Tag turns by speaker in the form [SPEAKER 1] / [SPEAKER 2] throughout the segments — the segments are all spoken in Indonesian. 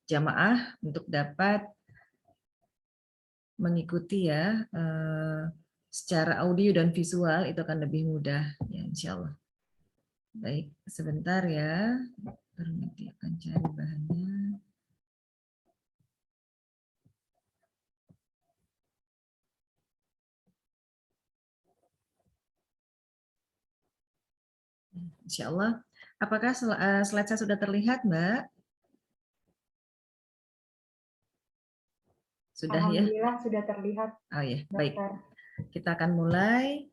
[SPEAKER 1] jamaah untuk dapat mengikuti ya secara audio dan visual, itu akan lebih mudah ya insya Allah. Baik, sebentar ya, nanti akan cari bahannya. Insya Allah. Apakah slide saya sudah terlihat, Mbak? Sudah ya?
[SPEAKER 2] Alhamdulillah sudah terlihat.
[SPEAKER 1] Oh ya, baik.
[SPEAKER 2] Dokter.
[SPEAKER 1] Kita akan mulai.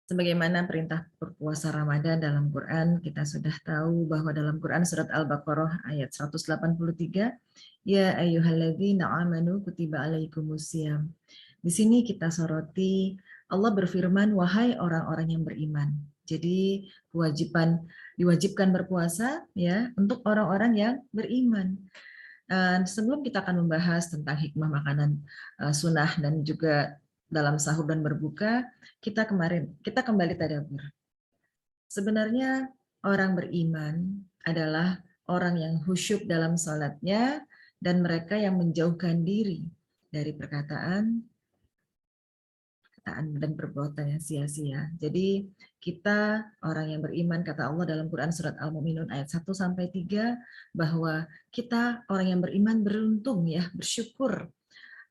[SPEAKER 1] Sebagaimana perintah berpuasa Ramadan dalam Quran, kita sudah tahu bahwa dalam Quran surat Al-Baqarah ayat 183, ya ayyuhalladzina amanu kutiba alaikumusiyam. Di sini kita soroti Allah berfirman, wahai orang-orang yang beriman. Jadi diwajibkan berpuasa ya untuk orang-orang yang beriman. Sebelum kita akan membahas tentang hikmah makanan sunnah dan juga dalam sahur dan berbuka, kita kembali tadabbur. Sebenarnya orang beriman adalah orang yang khusyuk dalam salatnya dan mereka yang menjauhkan diri dari perkataan dan perbuatan yang sia-sia. Jadi kita orang yang beriman, kata Allah dalam Quran surat Al-Mu'minun ayat 1 sampai 3 bahwa kita orang yang beriman beruntung ya, bersyukur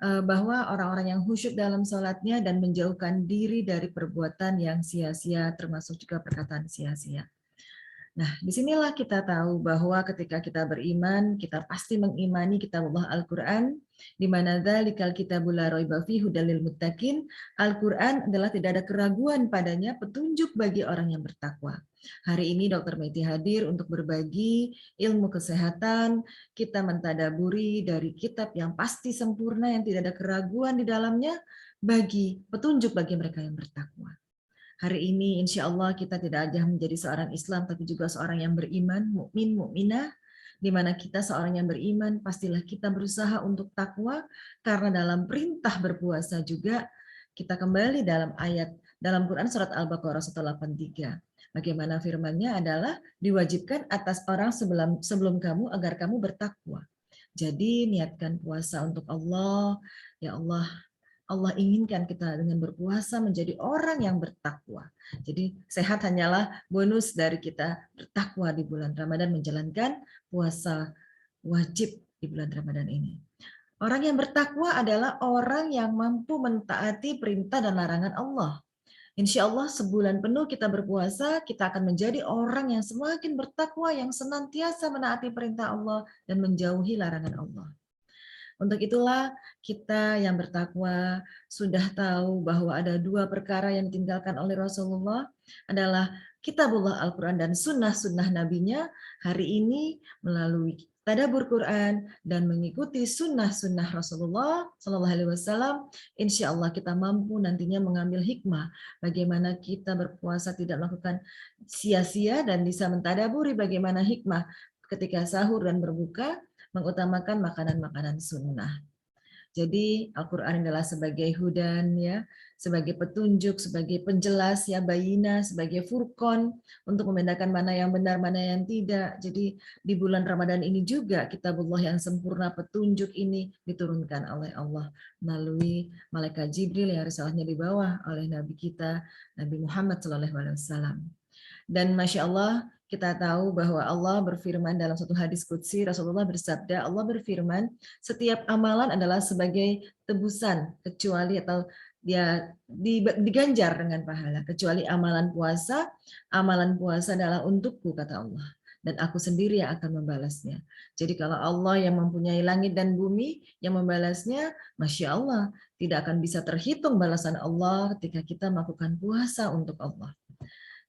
[SPEAKER 1] bahwa orang-orang yang khusyuk dalam sholatnya dan menjauhkan diri dari perbuatan yang sia-sia, termasuk juga perkataan sia-sia. Nah, disinilah kita tahu bahwa ketika kita beriman, kita pasti mengimani kitabullah Al-Quran, di mana dzalikal kitabul la raiba fihi hudal lil muttaqin. Al-Quran adalah tidak ada keraguan padanya, petunjuk bagi orang yang bertakwa. Hari ini Dr. Meti hadir untuk berbagi ilmu kesehatan, kita mentadaburi dari kitab yang pasti sempurna, yang tidak ada keraguan di dalamnya, bagi petunjuk bagi mereka yang bertakwa. Hari ini insya Allah kita tidak aja menjadi seorang Islam, tapi juga seorang yang beriman, mukmin, mukminah, di mana kita seorang yang beriman, pastilah kita berusaha untuk takwa, karena dalam perintah berpuasa juga, kita kembali dalam ayat, dalam Quran surat Al-Baqarah 183. Bagaimana firman-Nya adalah diwajibkan atas orang sebelum kamu agar kamu bertakwa. Jadi niatkan puasa untuk Allah, ya Allah, Allah inginkan kita dengan berpuasa menjadi orang yang bertakwa. Jadi sehat hanyalah bonus dari kita bertakwa di bulan Ramadan, menjalankan puasa wajib di bulan Ramadan ini. Orang yang bertakwa adalah orang yang mampu mentaati perintah dan larangan Allah. Insya Allah sebulan penuh kita berpuasa, kita akan menjadi orang yang semakin bertakwa, yang senantiasa menaati perintah Allah dan menjauhi larangan Allah. Untuk itulah kita yang bertakwa sudah tahu bahwa ada dua perkara yang ditinggalkan oleh Rasulullah adalah kitabullah Al-Quran dan sunnah-sunnah nabinya. Hari ini melalui tadabbur Quran dan mengikuti sunnah-sunnah Rasulullah Shallallahu Alaihi Wasallam, insya Allah kita mampu nantinya mengambil hikmah bagaimana kita berpuasa tidak melakukan sia-sia dan bisa mentadaburi bagaimana hikmah ketika sahur dan berbuka, mengutamakan makanan-makanan sunnah. Jadi Al-Quran adalah sebagai hudan ya, sebagai petunjuk, sebagai penjelas ya, bayina, sebagai furqon untuk membedakan mana yang benar, mana yang tidak. Jadi di bulan Ramadan ini juga kitabullah yang sempurna, petunjuk ini diturunkan oleh Allah melalui malaikat Jibril yang risalahnya dibawa oleh Nabi kita, Nabi Muhammad SAW. Dan Masya Allah, kita tahu bahwa Allah berfirman dalam satu hadis qudsi, Rasulullah bersabda, Allah berfirman, setiap amalan adalah sebagai tebusan, kecuali atau dia diganjar dengan pahala, kecuali amalan puasa adalah untukku, kata Allah. Dan aku sendiri yang akan membalasnya. Jadi kalau Allah yang mempunyai langit dan bumi yang membalasnya, Masya Allah, tidak akan bisa terhitung balasan Allah ketika kita melakukan puasa untuk Allah.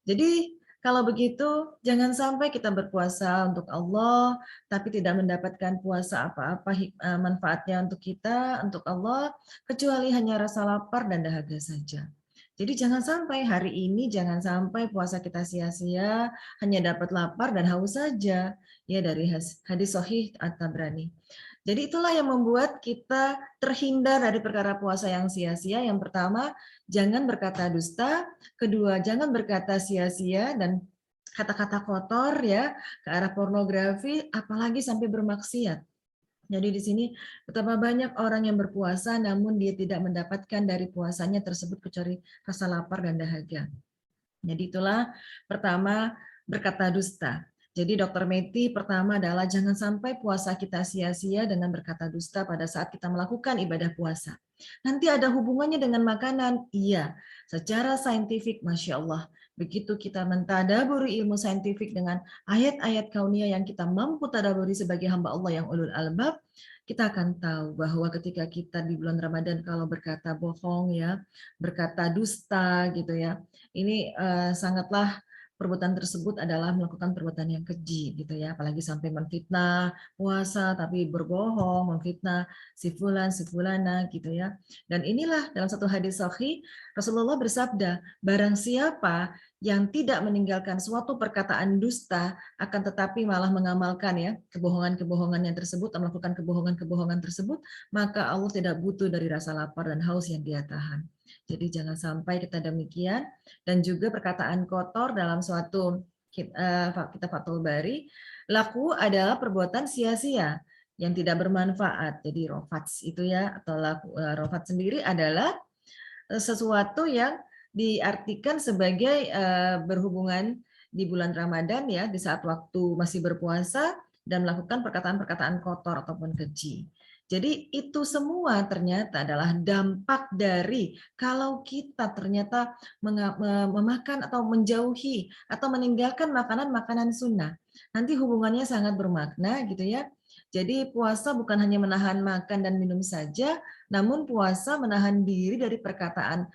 [SPEAKER 1] Jadi kalau begitu, jangan sampai kita berpuasa untuk Allah, tapi tidak mendapatkan puasa apa-apa manfaatnya untuk kita, untuk Allah, kecuali hanya rasa lapar dan dahaga saja. Jadi jangan sampai hari ini, jangan sampai puasa kita sia-sia, hanya dapat lapar dan haus saja. Ya, dari hadis Sahih At-Tabrani. Jadi itulah yang membuat kita terhindar dari perkara puasa yang sia-sia. Yang pertama, jangan berkata dusta. Kedua, jangan berkata sia-sia. Dan kata-kata kotor ya, ke arah pornografi, apalagi sampai bermaksiat. Jadi di sini betapa banyak orang yang berpuasa namun dia tidak mendapatkan dari puasanya tersebut kecuali rasa lapar dan dahaga. Jadi itulah pertama berkata dusta. Jadi Dokter Meti pertama adalah jangan sampai puasa kita sia-sia dengan berkata dusta pada saat kita melakukan ibadah puasa. Nanti ada hubungannya dengan makanan, iya. Secara saintifik, Masya Allah, begitu kita mentadaburi ilmu saintifik dengan ayat-ayat kauniyah yang kita mampu tadaburi sebagai hamba Allah yang ulul albab, kita akan tahu bahwa ketika kita di bulan Ramadan kalau berkata bohong ya, berkata dusta gitu ya, ini sangatlah perbuatan tersebut adalah melakukan perbuatan yang keji gitu ya, apalagi sampai menfitnah puasa tapi berbohong, menfitnah si fulan si fulana gitu ya. Dan inilah dalam satu hadis sahih Rasulullah bersabda, barang siapa yang tidak meninggalkan suatu perkataan dusta akan tetapi malah mengamalkan ya kebohongan-kebohongan yang tersebut atau melakukan kebohongan-kebohongan tersebut, maka Allah tidak butuh dari rasa lapar dan haus yang dia tahan. Jadi jangan sampai kita demikian. Dan juga perkataan kotor dalam suatu kitab Fathul Bari, laku adalah perbuatan sia-sia yang tidak bermanfaat. Jadi rofats itu ya, atau laku, rofat sendiri adalah sesuatu yang diartikan sebagai berhubungan di bulan Ramadan ya, di saat waktu masih berpuasa dan melakukan perkataan-perkataan kotor ataupun keji. Jadi itu semua ternyata adalah dampak dari kalau kita ternyata memakan atau menjauhi atau meninggalkan makanan-makanan sunnah. Nanti hubungannya sangat bermakna gitu ya. Jadi puasa bukan hanya menahan makan dan minum saja, namun puasa menahan diri dari perkataan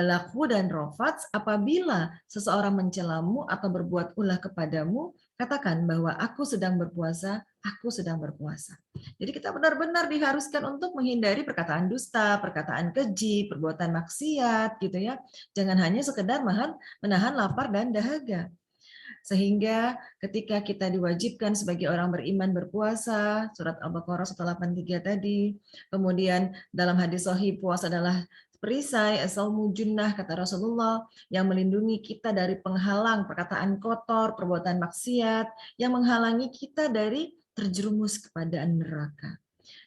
[SPEAKER 1] laku dan rofats. Apabila seseorang mencelamu atau berbuat ulah kepadamu, katakan bahwa aku sedang berpuasa, aku sedang berpuasa. Jadi kita benar-benar diharuskan untuk menghindari perkataan dusta, perkataan keji, perbuatan maksiat gitu ya. Jangan hanya sekedar menahan lapar dan dahaga. Sehingga ketika kita diwajibkan sebagai orang beriman berpuasa, surat Al-Baqarah 183 tadi, kemudian dalam hadis sahih puasa adalah perisai, as-saumu junnah, kata Rasulullah, yang melindungi kita dari penghalang perkataan kotor, perbuatan maksiat, yang menghalangi kita dari terjerumus kepada neraka.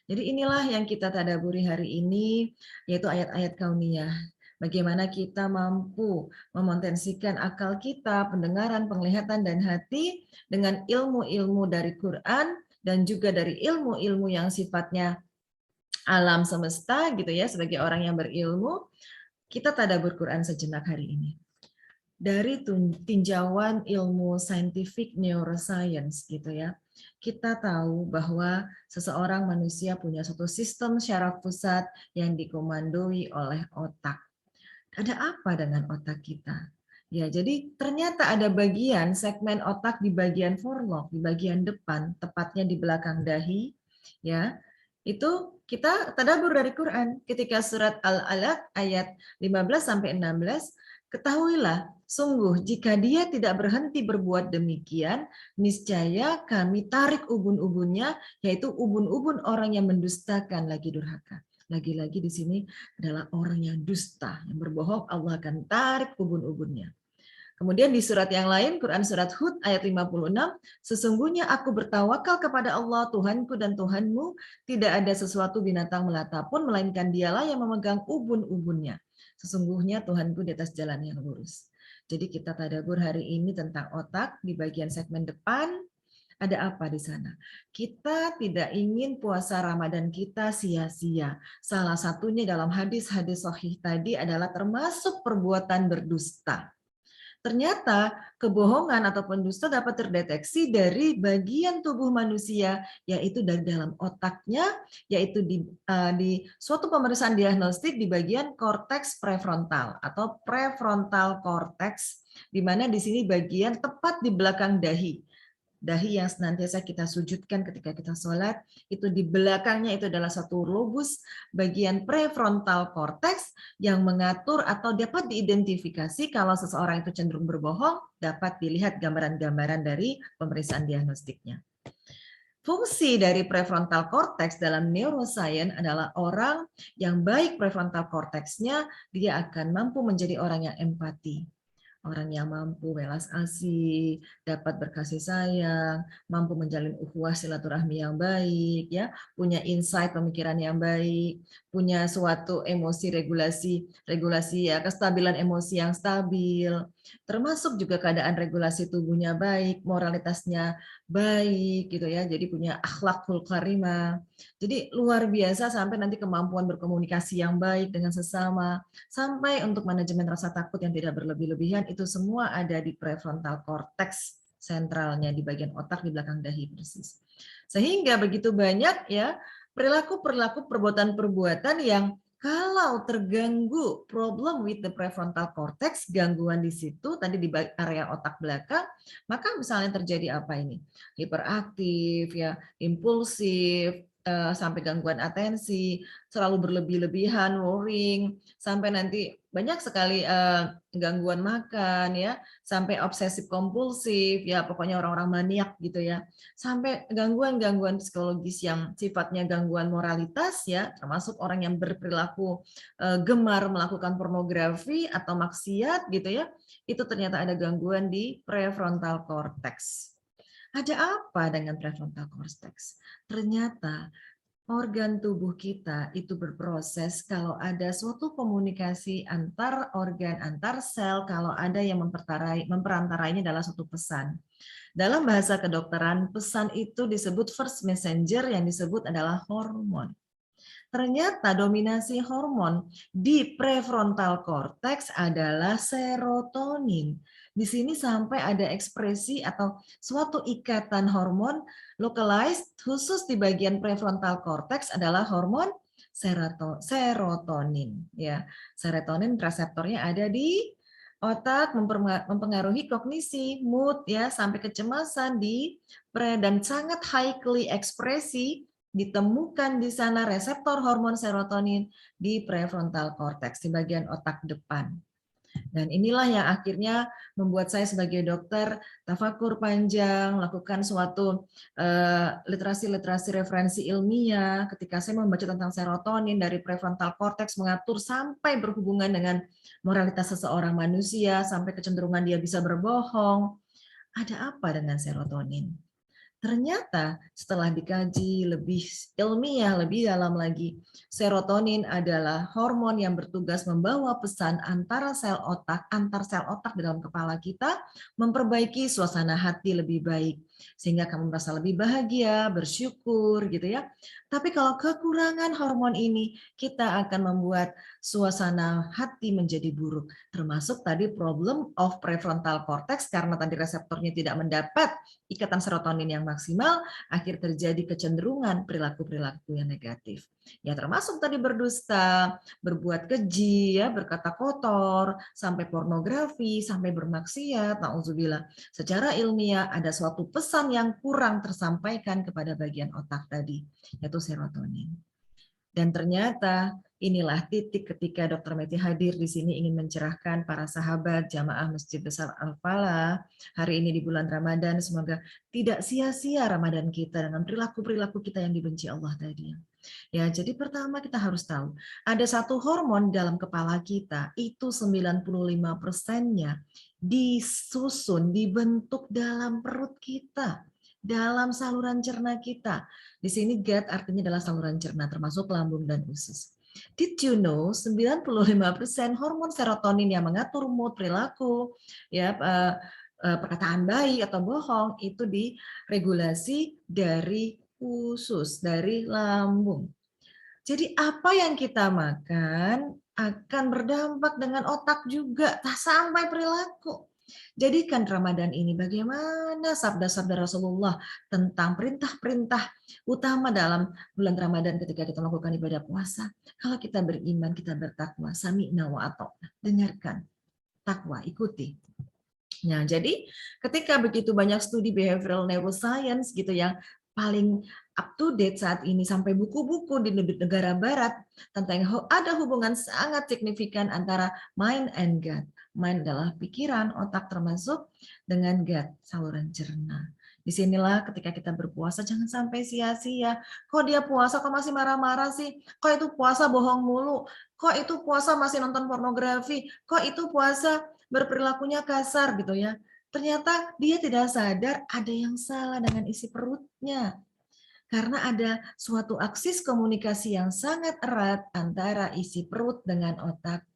[SPEAKER 1] Jadi inilah yang kita tadaburi hari ini, yaitu ayat-ayat kauniyah. Bagaimana kita mampu memotensikan akal kita, pendengaran, penglihatan, dan hati dengan ilmu-ilmu dari Quran dan juga dari ilmu-ilmu yang sifatnya alam semesta gitu ya, sebagai orang yang berilmu, kita tadabur Quran sejenak hari ini. Dari tinjauan ilmu scientific neuroscience gitu ya, kita tahu bahwa seseorang manusia punya suatu sistem syaraf pusat yang dikomandoi oleh otak. Ada apa dengan otak kita? Ya, jadi ternyata ada bagian segmen otak di bagian forelock, di bagian depan, tepatnya di belakang dahi, ya. Itu kita tadabbur dari Quran ketika surat Al-Alaq ayat 15 sampai 16, ketahuilah sungguh jika dia tidak berhenti berbuat demikian, niscaya kami tarik ubun-ubunnya, yaitu ubun-ubun orang yang mendustakan lagi durhaka. Lagi-lagi di sini adalah orang yang dusta, yang berbohong, Allah akan tarik ubun-ubunnya. Kemudian di surat yang lain, Quran surat Hud ayat 56, sesungguhnya aku bertawakal kepada Allah, Tuhanku dan Tuhanmu, tidak ada sesuatu binatang melata pun, melainkan dialah yang memegang ubun-ubunnya. Sesungguhnya Tuhanku di atas jalan yang lurus. Jadi kita tadabbur hari ini tentang otak di bagian segmen depan. Ada apa di sana? Kita tidak ingin puasa Ramadan kita sia-sia. Salah satunya dalam hadis-hadis sahih tadi adalah termasuk perbuatan berdusta. Ternyata kebohongan ataupun dusta dapat terdeteksi dari bagian tubuh manusia, yaitu dari dalam otaknya, yaitu di suatu pemeriksaan diagnostik di bagian korteks prefrontal atau prefrontal cortex, di mana di sini bagian tepat di belakang dahi. Dahi yang senantiasa kita sujudkan ketika kita sholat, itu di belakangnya itu adalah satu lobus bagian prefrontal cortex yang mengatur atau dapat diidentifikasi kalau seseorang itu cenderung berbohong, dapat dilihat gambaran-gambaran dari pemeriksaan diagnostiknya. Fungsi dari prefrontal cortex dalam neuroscience adalah orang yang baik prefrontal cortex-nya, dia akan mampu menjadi orang yang empati. orang yang mampu welas asih, dapat berkasih sayang, mampu menjalin ukhuwah silaturahmi yang baik, ya, punya insight pemikiran yang baik, punya suatu emosi regulasi ya, kestabilan emosi yang stabil, termasuk juga keadaan regulasi tubuhnya baik, moralitasnya baik gitu ya, jadi punya akhlakul karimah. Jadi luar biasa sampai nanti kemampuan berkomunikasi yang baik dengan sesama, sampai untuk manajemen rasa takut yang tidak berlebih-lebihan, itu semua ada di prefrontal cortex sentralnya di bagian otak di belakang dahi persis. Sehingga begitu banyak ya perilaku-perilaku perbuatan-perbuatan yang kalau terganggu problem with the prefrontal cortex, gangguan di situ tadi di area otak belakang, maka misalnya terjadi apa ini? Hiperaktif ya, impulsif, sampai gangguan atensi, selalu berlebih-lebihan, worrying, sampai nanti banyak sekali gangguan makan ya, sampai obsesif kompulsif ya, pokoknya orang-orang maniak gitu ya, sampai gangguan-gangguan psikologis yang sifatnya gangguan moralitas ya, termasuk orang yang berperilaku gemar melakukan pornografi atau maksiat gitu ya, itu ternyata ada gangguan di prefrontal cortex. Ada apa dengan prefrontal cortex? Ternyata organ tubuh kita itu berproses kalau ada suatu komunikasi antar organ, antar sel, kalau ada yang memperantarainya adalah suatu pesan. Dalam bahasa kedokteran, pesan itu disebut first messenger, yang disebut adalah hormon. Ternyata dominasi hormon di prefrontal cortex adalah serotonin. Di sini sampai ada ekspresi atau suatu ikatan hormon localized khusus di bagian prefrontal cortex adalah hormon serotonin. Ya, serotonin reseptornya ada di otak, mempengaruhi kognisi, mood ya, sampai kecemasan dan sangat highly ekspresi ditemukan di sana reseptor hormon serotonin di prefrontal cortex di bagian otak depan. Dan inilah yang akhirnya membuat saya sebagai dokter tafakur panjang, lakukan suatu literasi-literasi referensi ilmiah ketika saya membaca tentang serotonin dari prefrontal cortex, mengatur sampai berhubungan dengan moralitas seseorang manusia, sampai kecenderungan dia bisa berbohong. Ada apa dengan serotonin? Ternyata setelah dikaji lebih ilmiah, lebih dalam lagi, serotonin adalah hormon yang bertugas membawa pesan antar sel otak di dalam kepala kita, memperbaiki suasana hati lebih baik, sehingga kamu merasa lebih bahagia, bersyukur gitu ya. Tapi kalau kekurangan hormon ini, kita akan membuat suasana hati menjadi buruk, termasuk tadi problem of prefrontal cortex, karena tadi reseptornya tidak mendapat ikatan serotonin yang maksimal, akhir terjadi kecenderungan perilaku-perilaku yang negatif. Ya termasuk tadi berdusta, berbuat keji, ya, berkata kotor, sampai pornografi, sampai bermaksiat, na'udzubillah. Secara ilmiah ada suatu pesan yang kurang tersampaikan kepada bagian otak tadi, yaitu serotonin. Dan ternyata inilah titik ketika Dr. Meti hadir di sini ingin mencerahkan para sahabat jamaah Masjid Besar Al-Falah hari ini di bulan Ramadan. Semoga tidak sia-sia Ramadan kita dengan perilaku-perilaku kita yang dibenci Allah tadi. Ya, jadi pertama kita harus tahu, ada satu hormon dalam kepala kita, itu 95%-nya disusun, dibentuk dalam perut kita, dalam saluran cerna kita. Di sini gut artinya adalah saluran cerna, termasuk lambung dan usus. Did you know 95% hormon serotonin yang mengatur mood, perilaku, ya, perkataan baik atau bohong itu diregulasi dari usus, dari lambung. Jadi apa yang kita makan akan berdampak dengan otak juga, tak sampai perilaku. Jadikan Ramadan ini bagaimana sabda-sabda Rasulullah tentang perintah-perintah utama dalam bulan Ramadan ketika kita melakukan ibadah puasa. Kalau kita beriman, kita bertakwa, sami'na wa ata'na. Dengarkan, takwa, ikuti. Nah, jadi ketika begitu banyak studi behavioral neuroscience gitu yang paling up to date saat ini sampai buku-buku di negara barat tentang ada hubungan sangat signifikan antara mind and gut. Mind adalah pikiran, otak termasuk dengan gut, saluran cerna. Disinilah ketika kita berpuasa jangan sampai sia-sia. Kok dia puasa kok masih marah-marah sih? Kok itu puasa bohong mulu? Kok itu puasa masih nonton pornografi? Kok itu puasa berperilakunya kasar gitu ya. Ternyata dia tidak sadar ada yang salah dengan isi perutnya. Karena ada suatu aksis komunikasi yang sangat erat antara isi perut dengan otak,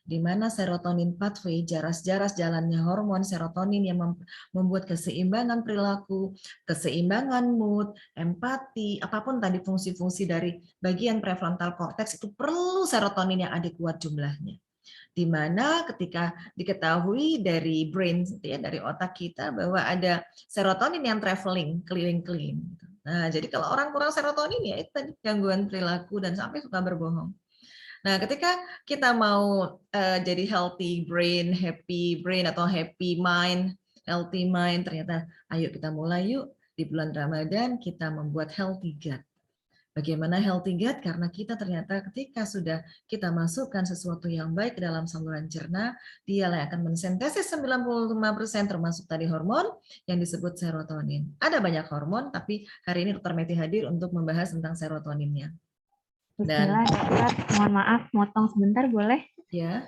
[SPEAKER 1] di mana serotonin pathway, jaras-jaras jalannya hormon serotonin yang membuat keseimbangan perilaku, keseimbangan mood, empati, apapun tadi fungsi-fungsi dari bagian prefrontal cortex itu perlu serotonin yang adekuat jumlahnya. Di mana ketika diketahui dari brain, ya, dari otak kita bahwa ada serotonin yang traveling, keliling-keliling. Nah, jadi kalau orang kurang serotonin ya itu tadi gangguan perilaku dan sampai suka berbohong. Nah, ketika kita mau jadi healthy brain atau happy mind, healthy mind, ternyata ayo kita mulai yuk di bulan Ramadan kita membuat healthy gut. Bagaimana healthy gut? Karena kita ternyata ketika sudah kita masukkan sesuatu yang baik ke dalam saluran cerna, dia yang akan mensintesis 95% termasuk tadi hormon yang disebut serotonin. Ada banyak hormon, tapi hari ini Dr. Meti hadir untuk membahas tentang serotoninnya. Dan
[SPEAKER 2] Bismillah, dokter. Mohon maaf, motong sebentar boleh?
[SPEAKER 1] ya,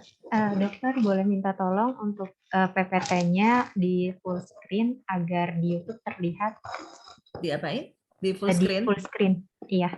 [SPEAKER 2] Dokter boleh minta tolong untuk PPT-nya di full screen agar di YouTube terlihat
[SPEAKER 1] diapain? Di full
[SPEAKER 2] di
[SPEAKER 1] screen?
[SPEAKER 2] full screen. Iya.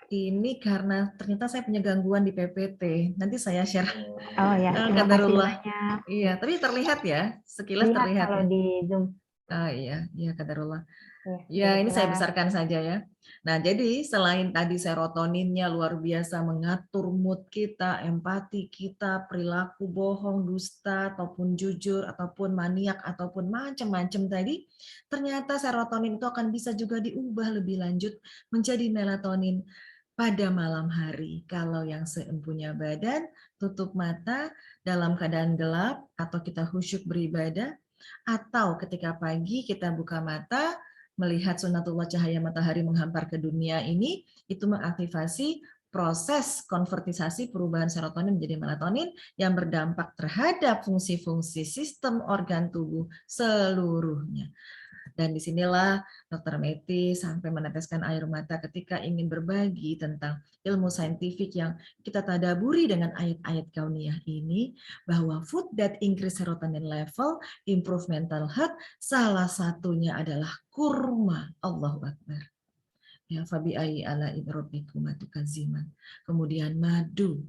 [SPEAKER 1] Ini karena ternyata saya punya gangguan di PPT. Nanti saya share.
[SPEAKER 2] Oh ya, terima kasih
[SPEAKER 1] Qadarullah.
[SPEAKER 2] banyak.
[SPEAKER 1] Iya, tapi terlihat ya, sekilas
[SPEAKER 2] Lihat
[SPEAKER 1] terlihat
[SPEAKER 2] kalau
[SPEAKER 1] ya.
[SPEAKER 2] di Zoom.
[SPEAKER 1] Iya, qadarullah.
[SPEAKER 2] Ya,
[SPEAKER 1] Ya, ini saya
[SPEAKER 2] kebetulan.
[SPEAKER 1] besarkan saja ya. Nah, jadi selain tadi serotoninnya luar biasa mengatur mood kita, empati kita, perilaku bohong, dusta, ataupun jujur, ataupun maniak, ataupun macam-macam tadi, ternyata serotonin itu akan bisa juga diubah lebih lanjut menjadi melatonin pada malam hari. Kalau yang seempunya badan, tutup mata dalam keadaan gelap, atau kita khusyuk beribadah, atau ketika pagi kita buka mata, melihat sunatullah cahaya matahari menghampar ke dunia ini, itu mengaktifasi proses konvertisasi perubahan serotonin menjadi melatonin yang berdampak terhadap fungsi-fungsi sistem organ tubuh seluruhnya. Dan disinilah Dr. Meti sampai meneteskan air mata ketika ingin berbagi tentang ilmu saintifik yang kita tadaburi dengan ayat-ayat kauniyah ini, bahwa food that increase serotonin level, improve mental health, salah satunya adalah kurma. Allahu Akbar. Ya, fabi ai ala idrobikum matukaziman. Kemudian madu,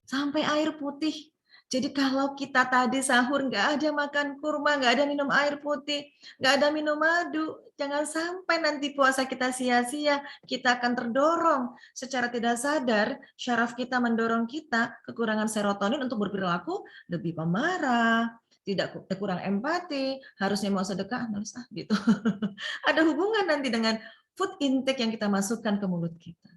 [SPEAKER 1] sampai air putih. Jadi kalau kita tadi sahur nggak ada makan kurma, nggak ada minum air putih, nggak ada minum madu, jangan sampai nanti puasa kita sia-sia, kita akan terdorong secara tidak sadar, syaraf kita mendorong kita kekurangan serotonin untuk berperilaku lebih pemarah, tidak kurang empati, harusnya mau sedekah, males gitu. Ada hubungan nanti dengan food intake yang kita masukkan ke mulut kita.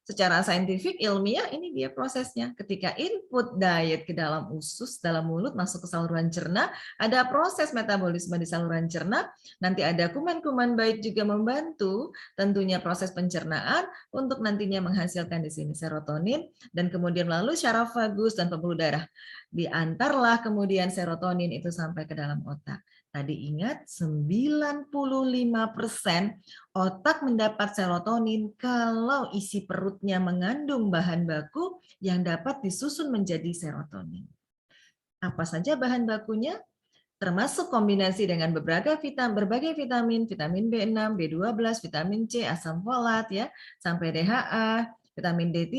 [SPEAKER 1] Secara saintifik, ilmiah, ini dia prosesnya. Ketika input diet ke dalam usus, dalam mulut, masuk ke saluran cerna, ada proses metabolisme di saluran cerna, nanti ada kuman-kuman baik juga membantu tentunya proses pencernaan untuk nantinya menghasilkan di sini serotonin, dan kemudian lalu syaraf vagus dan pembuluh darah. Diantarlah kemudian serotonin itu sampai ke dalam otak. Tadi ingat, 95% otak mendapat serotonin kalau isi perutnya mengandung bahan baku yang dapat disusun menjadi serotonin. Apa saja bahan bakunya? Termasuk kombinasi dengan berbagai vitamin, vitamin B6, B12, vitamin C, asam folat ya, sampai DHA, vitamin D3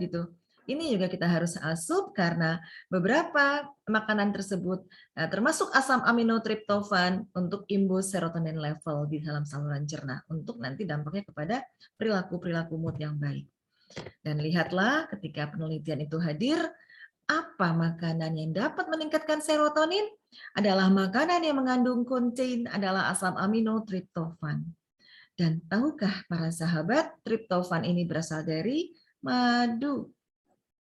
[SPEAKER 1] gitu. Ini juga kita harus asup karena beberapa makanan tersebut termasuk asam amino triptofan untuk imbus serotonin level di dalam saluran cerna untuk nanti dampaknya kepada perilaku-perilaku mood yang baik. Dan lihatlah ketika penelitian itu hadir, apa makanan yang dapat meningkatkan serotonin? Adalah makanan yang mengandung konten adalah asam amino triptofan. Dan tahukah para sahabat, triptofan ini berasal dari madu.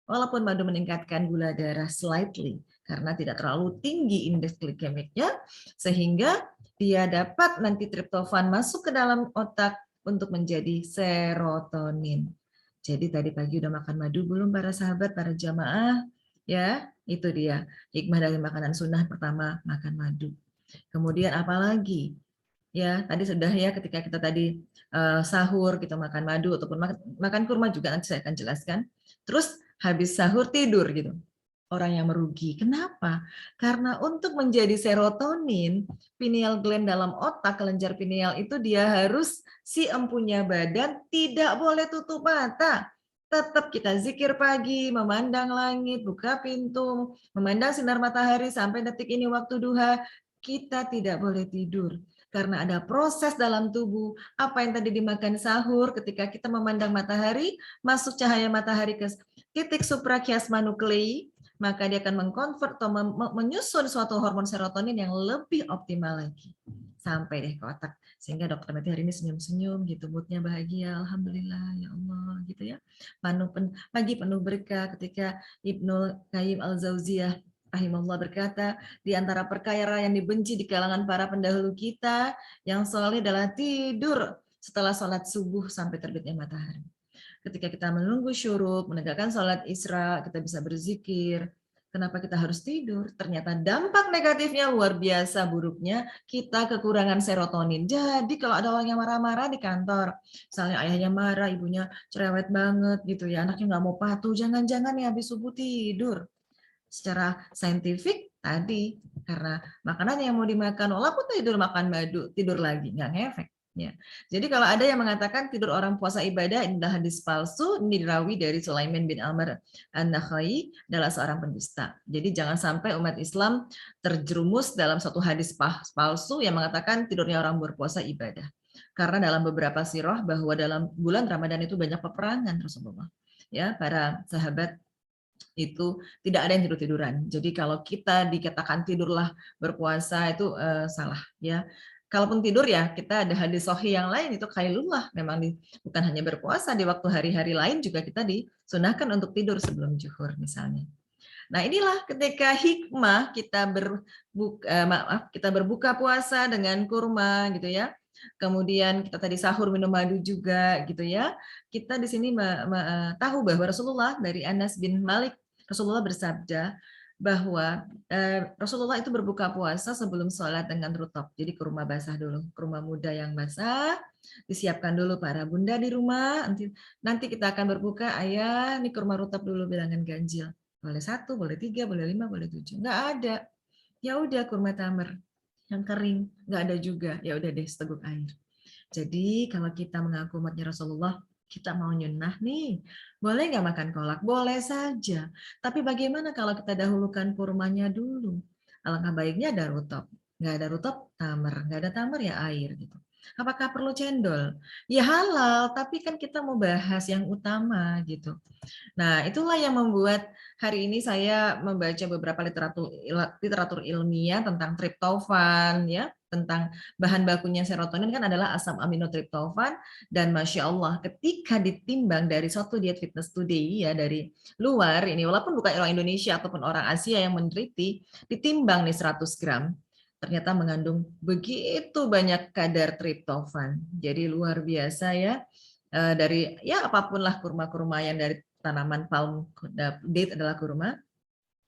[SPEAKER 1] Walaupun madu meningkatkan gula darah slightly, karena tidak terlalu tinggi indeks glikemiknya, sehingga dia dapat nanti triptofan masuk ke dalam otak untuk menjadi serotonin. Jadi tadi pagi udah makan madu belum para sahabat, para jamaah? Ya, itu dia. Hikmah dari makanan sunnah pertama, makan madu. Kemudian apalagi? Ya, tadi sudah ya ketika kita tadi sahur kita makan madu ataupun makan kurma juga nanti saya akan jelaskan. Terus habis sahur tidur gitu. orang yang merugi. Kenapa? Karena untuk menjadi serotonin, pineal gland dalam otak, kelenjar pineal itu dia harus si empunya badan tidak boleh tutup mata. Tetap kita zikir pagi, memandang langit, buka pintu, memandang sinar matahari sampai detik ini waktu duha. Kita tidak boleh tidur. Karena ada proses dalam tubuh, apa yang tadi dimakan sahur, ketika kita memandang matahari, masuk cahaya matahari ke titik suprachiasma nuklei, maka dia akan mengkonvert atau menyusun suatu hormon serotonin yang lebih optimal lagi sampai deh ke otak, sehingga dokter Meti hari ini senyum-senyum gitu, moodnya bahagia, alhamdulillah ya Allah gitu ya. Pagi penuh berkah ketika Ibnu Qayyim al-Jauziyah rahimahullah berkata, di antara perkara yang dibenci di kalangan para pendahulu kita yang soleh adalah tidur setelah sholat subuh sampai terbitnya matahari. Ketika kita menunggu syuruk, menegakkan sholat isra, kita bisa berzikir. Kenapa kita harus tidur? Ternyata dampak negatifnya luar biasa buruknya, kita kekurangan serotonin. Jadi kalau ada orang yang marah-marah di kantor, misalnya ayahnya marah, ibunya cerewet banget gitu ya, anaknya nggak mau patuh, jangan-jangan nih habis subuh tidur. Secara saintifik tadi, karena makanan yang mau dimakan, walaupun tidur makan madu, tidur lagi, nggak ngefek. Ya. Jadi kalau ada yang mengatakan tidur orang puasa ibadah ini adalah hadis palsu, ini dirawi dari Sulaiman bin Amr An-Nakhai, adalah seorang pendusta. Jadi jangan sampai umat Islam terjerumus dalam satu hadis palsu yang mengatakan tidurnya orang berpuasa ibadah. Karena dalam beberapa sirah bahwa dalam bulan Ramadan itu banyak peperangan Rasulullah. Ya, para sahabat itu tidak ada yang tidur-tiduran. Jadi kalau kita dikatakan tidurlah berpuasa itu salah ya. Kalaupun tidur ya kita ada hadis sahih yang lain itu kailullah, memang bukan hanya berpuasa di waktu hari-hari lain juga kita disunahkan untuk tidur sebelum zuhur misalnya. Nah, inilah ketika hikmah kita berbuka puasa dengan kurma gitu ya. Kemudian kita tadi sahur minum madu juga gitu ya. Kita di sini tahu bahwa Rasulullah dari Anas bin Malik, Rasulullah bersabda bahwa Rasulullah itu berbuka puasa sebelum sholat dengan rutop. Jadi kurma basah dulu, kurma muda yang basah disiapkan dulu para bunda di rumah. Nanti kita akan berbuka, ayah ini kurma rutop dulu bilangan ganjil. Boleh 1, boleh 3, boleh 5, boleh 7. Nggak ada. Ya udah kurma tamar yang kering, nggak ada juga. Ya udah deh seteguk air. Jadi kalau kita mengaku umatnya Rasulullah, kita mau nyunah nih, boleh nggak makan kolak? Boleh saja. Tapi bagaimana kalau kita dahulukan kurmanya dulu? Alangkah baiknya ada rutop. Nggak ada rutop, tamar. Nggak ada tamar ya air gitu. Apakah perlu cendol? Ya halal, tapi kan kita mau bahas yang utama gitu. Nah, itulah yang membuat hari ini saya membaca beberapa literatur ilmiah tentang triptofan, ya, tentang bahan bakunya serotonin kan adalah asam amino triptofan, dan masya Allah ketika ditimbang dari suatu diet fitness today ya dari luar ini, walaupun bukan orang Indonesia ataupun orang Asia yang meneliti, ditimbang nih 100 gram ternyata mengandung begitu banyak kadar triptofan. Jadi luar biasa ya. Dari ya apapun lah kurma-kurma yang dari tanaman palm date adalah kurma,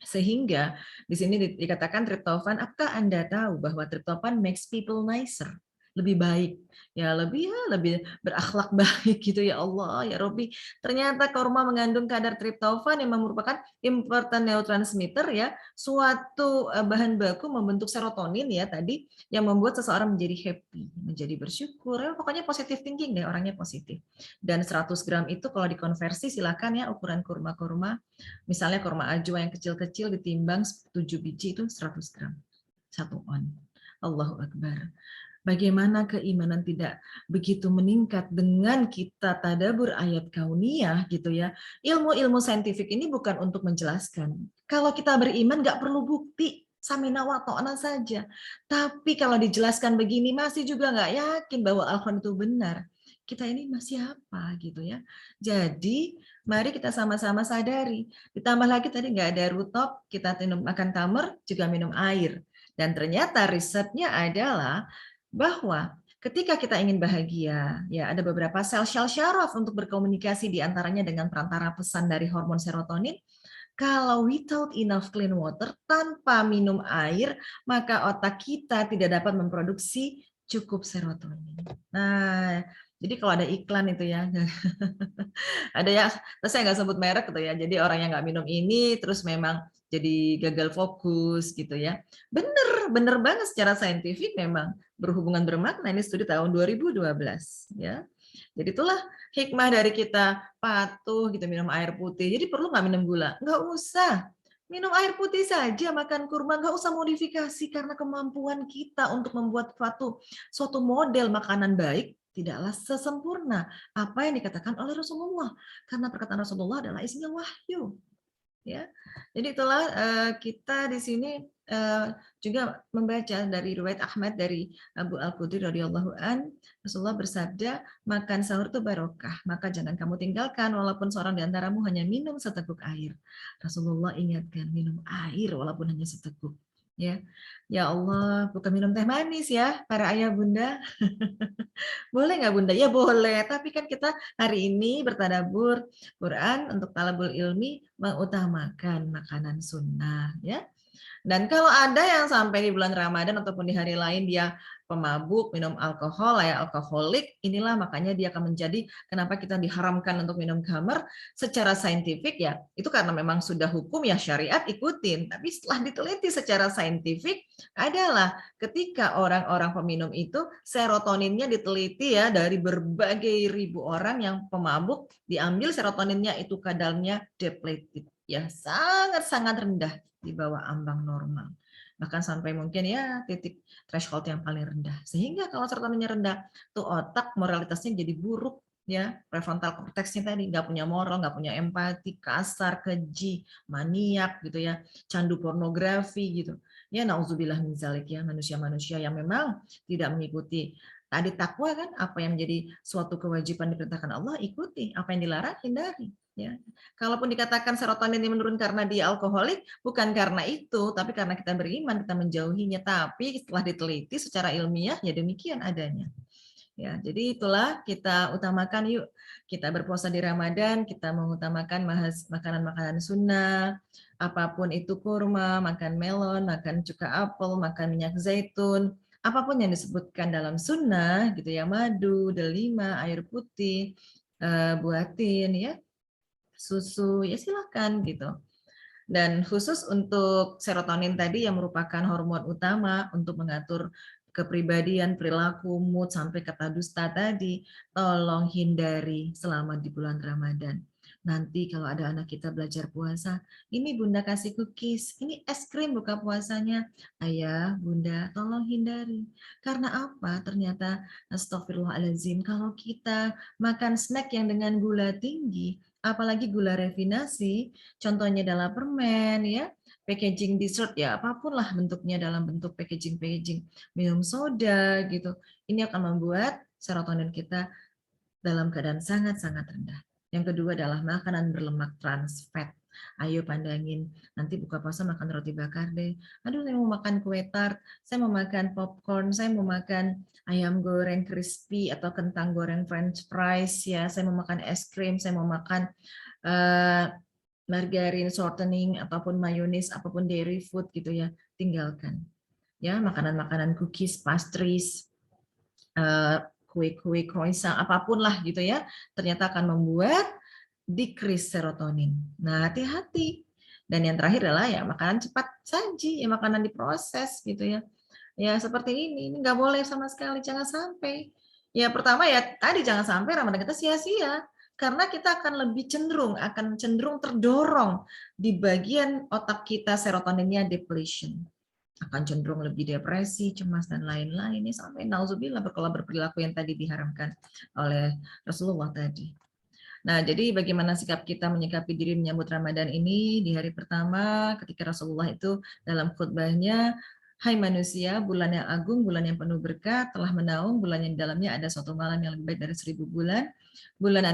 [SPEAKER 1] sehingga di sini dikatakan triptofan. Apakah Anda tahu bahwa triptofan makes people nicer? Lebih baik, lebih berakhlak baik gitu ya Allah ya Robbi. Ternyata kurma mengandung kadar triptofan yang merupakan important neurotransmitter ya, suatu bahan baku membentuk serotonin ya tadi yang membuat seseorang menjadi happy, menjadi bersyukur. Ya, pokoknya positive thinking deh, orangnya positif. Dan 100 gram itu kalau dikonversi silakan ya ukuran kurma-kurma. Misalnya kurma ajwa yang kecil-kecil ditimbang 7 biji itu 100 gram. 1 on. Allahu Akbar. Bagaimana keimanan tidak begitu meningkat dengan kita tadabur ayat kauniyah gitu ya. Ilmu-ilmu saintifik ini bukan untuk menjelaskan. Kalau kita beriman nggak perlu bukti, samina wa ta'na saja. Tapi kalau dijelaskan begini masih juga nggak yakin bahwa Al-Quran itu benar. Kita ini masih apa gitu ya. Jadi mari kita sama-sama sadari. Ditambah lagi tadi nggak ada rutop, kita makan tamar, juga minum air. Dan ternyata risetnya adalah bahwa ketika kita ingin bahagia, ya ada beberapa sel-sel syaraf untuk berkomunikasi di antaranya dengan perantara pesan dari hormon serotonin. Kalau without enough clean water, tanpa minum air, maka otak kita tidak dapat memproduksi cukup serotonin. Nah, Jadi kalau ada iklan itu ya, ada ya, saya nggak sebut merek gitu ya. Jadi orang yang nggak minum ini terus memang jadi gagal fokus gitu ya. Bener, bener banget secara saintifik memang berhubungan bermakna ini studi tahun 2012 ya. Jadi itulah hikmah dari kita patuh gitu minum air putih. Jadi perlu nggak minum gula? Nggak usah. Minum air putih saja, makan kurma, nggak usah modifikasi karena kemampuan kita untuk membuat suatu model makanan baik tidaklah sesempurna apa yang dikatakan oleh Rasulullah. Karena perkataan Rasulullah adalah isinya wahyu. Ya, jadi itulah kita di sini juga membaca dari riwayat Ahmad dari Abu Al-Khudri radhiyallahu an, Rasulullah bersabda, makan sahur itu barokah, maka jangan kamu tinggalkan walaupun seorang di antaramu hanya minum seteguk air. Rasulullah ingatkan minum air walaupun hanya seteguk. Ya, ya Allah, bukan minum teh manis ya, para ayah bunda. Boleh nggak Bunda? Ya boleh, tapi kan kita hari ini bertadabbur Quran untuk talabul ilmi mengutamakan makanan sunnah ya. Dan kalau ada yang sampai di bulan Ramadan ataupun di hari lain dia pemabuk, minum alkohol, ya alkoholik, inilah makanya dia akan menjadi kenapa kita diharamkan untuk minum khamr secara saintifik ya. Itu karena memang sudah hukum ya syariat ikutin, tapi setelah diteliti secara saintifik adalah ketika orang-orang peminum itu serotoninnya diteliti ya dari berbagai ribu orang yang pemabuk diambil serotoninnya itu kadarnya depleted ya sangat-sangat rendah di bawah ambang normal. Bahkan sampai mungkin ya titik threshold yang paling rendah. Sehingga kalau serotoninnya rendah, tuh otak moralitasnya jadi buruk ya. Prefrontal cortexnya tadi nggak punya moral, nggak punya empati, kasar, keji, maniak gitu ya, candu pornografi gitu. Ya nauzubillah min zalik ya, manusia-manusia yang memang tidak mengikuti tadi takwa kan, apa yang menjadi suatu kewajiban diperintahkan Allah ikuti, apa yang dilarang hindari ya. Kalaupun dikatakan serotonin ini menurun karena dia alkoholik, bukan karena itu, tapi karena kita beriman, kita menjauhinya. Tapi setelah diteliti secara ilmiah, ya demikian adanya. Ya, jadi itulah kita utamakan yuk. Kita berpuasa di Ramadan, kita mengutamakan makanan-makanan sunnah, apapun itu kurma, makan melon, makan cuka apel, makan minyak zaitun, apapun yang disebutkan dalam sunnah, gitu ya, madu, delima, air putih, buatin ya, susu, ya silakan gitu. Dan khusus untuk serotonin tadi yang merupakan hormon utama untuk mengatur kepribadian, perilaku, mood, sampai kata dusta tadi, tolong hindari selama di bulan Ramadan. Nanti kalau ada anak kita belajar puasa, ini bunda kasih cookies, ini es krim buka puasanya. Ayah, bunda, tolong hindari. Karena apa? Ternyata, astagfirullahaladzim, kalau kita makan snack yang dengan gula tinggi, apalagi gula rafinasi, contohnya dalam permen ya, packaging dessert ya, apapun lah bentuknya dalam bentuk packaging minum soda gitu. Ini akan membuat serotonin kita dalam keadaan sangat-sangat rendah. Yang kedua adalah makanan berlemak trans fat. Ayo pandangin, nanti buka puasa makan roti bakar deh. Aduh, saya mau makan kue tart, saya mau makan popcorn, saya mau makan ayam goreng crispy atau kentang goreng french fries ya, saya mau makan es krim, saya mau makan margarin, shortening, ataupun mayonis, apapun dairy food gitu ya, tinggalkan. Ya, makanan-makanan cookies, pastries, kue-kue croissant, apapun lah gitu ya, ternyata akan membuat decrease serotonin. Nah, hati-hati. Dan yang terakhir adalah ya makanan cepat saji, ya makanan diproses gitu ya. Ya seperti ini nggak boleh sama sekali, jangan sampai. Ya pertama ya tadi jangan sampai Ramadan kita sia-sia. Karena kita akan cenderung terdorong di bagian otak kita serotoninnya depletion. Akan cenderung lebih depresi, cemas, dan lain-lain. Ini sampai nauzubillah berperilaku yang tadi diharamkan oleh Rasulullah tadi. Nah, jadi bagaimana sikap kita menyikapi diri menyambut Ramadan ini di hari pertama ketika Rasulullah itu dalam khutbahnya, hai manusia, bulan yang agung, bulan yang penuh berkah, telah menaung, bulan yang di dalamnya ada suatu malam yang lebih baik dari 1000 bulan. Bulan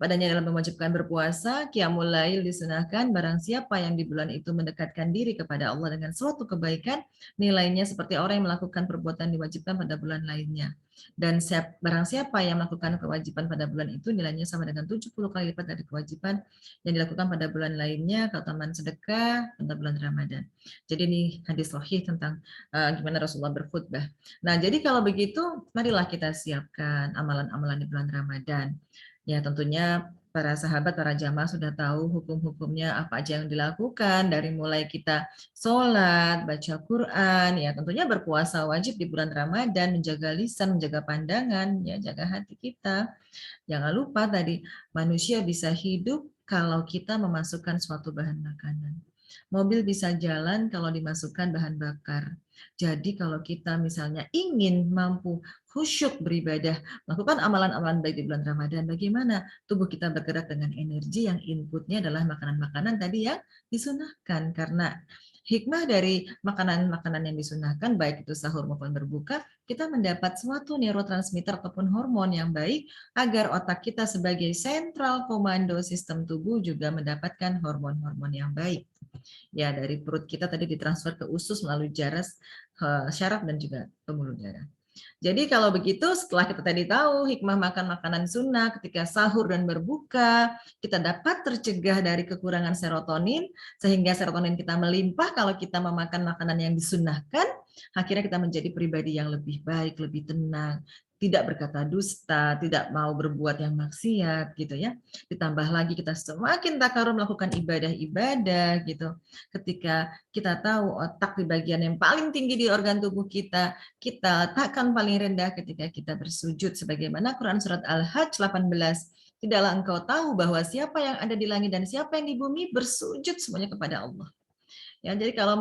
[SPEAKER 1] padanya dalam mewajibkan berpuasa, qiyamul lail disunahkan, barang siapa yang di bulan itu mendekatkan diri kepada Allah dengan suatu kebaikan, nilainya seperti orang yang melakukan perbuatan diwajibkan pada bulan lainnya. Dan barang siapa yang melakukan kewajiban pada bulan itu nilainya sama dengan 70 kali lipat dari kewajiban yang dilakukan pada bulan lainnya, keutamaan sedekah pada bulan Ramadan. Jadi ini hadis sahih tentang gimana Rasulullah berkhutbah. Nah, jadi kalau begitu, marilah kita siapkan amalan-amalan di bulan Ramadan. Ya, tentunya para sahabat, para jamaah sudah tahu hukum-hukumnya apa aja yang dilakukan, dari mulai kita sholat, baca Quran, ya tentunya berpuasa wajib di bulan Ramadan, menjaga lisan, menjaga pandangan, ya jaga hati kita. Jangan lupa tadi, manusia bisa hidup kalau kita memasukkan suatu bahan makanan. Mobil bisa jalan kalau dimasukkan bahan bakar. Jadi kalau kita misalnya ingin mampu khusyuk beribadah, melakukan amalan-amalan baik di bulan Ramadan, bagaimana tubuh kita bergerak dengan energi yang inputnya adalah makanan-makanan tadi yang disunahkan. Karena hikmah dari makanan-makanan yang disunahkan, baik itu sahur maupun berbuka, kita mendapat suatu neurotransmitter ataupun hormon yang baik agar otak kita sebagai sentral komando sistem tubuh juga mendapatkan hormon-hormon yang baik. Ya, dari perut kita tadi ditransfer ke usus melalui syaraf dan juga pembuluh darah. Jadi kalau begitu setelah kita tadi tahu hikmah makan makanan sunnah ketika sahur dan berbuka, kita dapat tercegah dari kekurangan serotonin sehingga serotonin kita melimpah kalau kita memakan makanan yang disunnahkan, akhirnya kita menjadi pribadi yang lebih baik, lebih tenang, tidak berkata dusta, tidak mau berbuat yang maksiat gitu ya. Ditambah lagi kita semakin takarur melakukan ibadah-ibadah gitu. Ketika kita tahu otak di bagian yang paling tinggi di organ tubuh kita letakkan paling rendah ketika kita bersujud. Sebagaimana Quran Surat Al-Hajj 18, tidaklah engkau tahu bahwa siapa yang ada di langit dan siapa yang di bumi bersujud semuanya kepada Allah. Ya, jadi kalau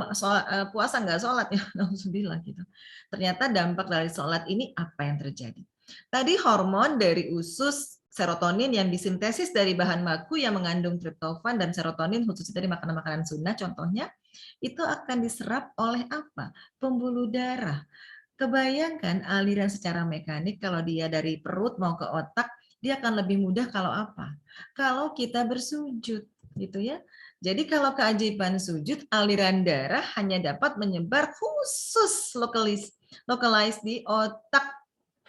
[SPEAKER 1] puasa nggak sholat ya, alhamdulillah gitu. Ternyata dampak dari sholat ini apa yang terjadi? Tadi hormon dari usus serotonin yang disintesis dari bahan baku yang mengandung triptofan dan serotonin khususnya dari makanan-makanan sunnah contohnya, itu akan diserap oleh apa? Pembuluh darah. Kebayangkan aliran secara mekanik kalau dia dari perut mau ke otak, dia akan lebih mudah kalau apa? Kalau kita bersujud, gitu ya. Jadi kalau keajaiban sujud, aliran darah hanya dapat menyebar khusus localized di otak.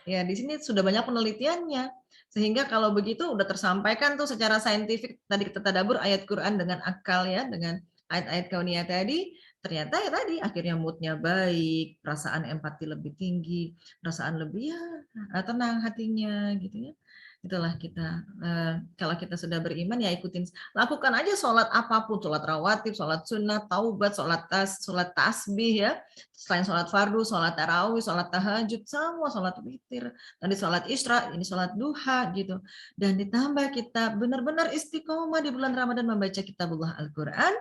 [SPEAKER 1] Ya, di sini sudah banyak penelitiannya. Sehingga kalau begitu udah tersampaikan tuh secara saintifik tadi kita tadabbur ayat Quran dengan akal ya, dengan ayat-ayat kauniyah tadi, ternyata ya tadi akhirnya moodnya baik, perasaan empati lebih tinggi, perasaan lebih ya tenang hatinya gitu ya. Itulah kita kalau kita sudah beriman ya ikutin, lakukan aja sholat apapun, sholat rawatib, sholat sunnah, taubat, sholat tasbih ya, selain sholat fardu, sholat tarawih, sholat tahajud, semua sholat witir, tadi sholat isra, ini sholat duha gitu, dan ditambah kita benar-benar istiqomah di bulan Ramadan membaca kitabullah Al-Quran,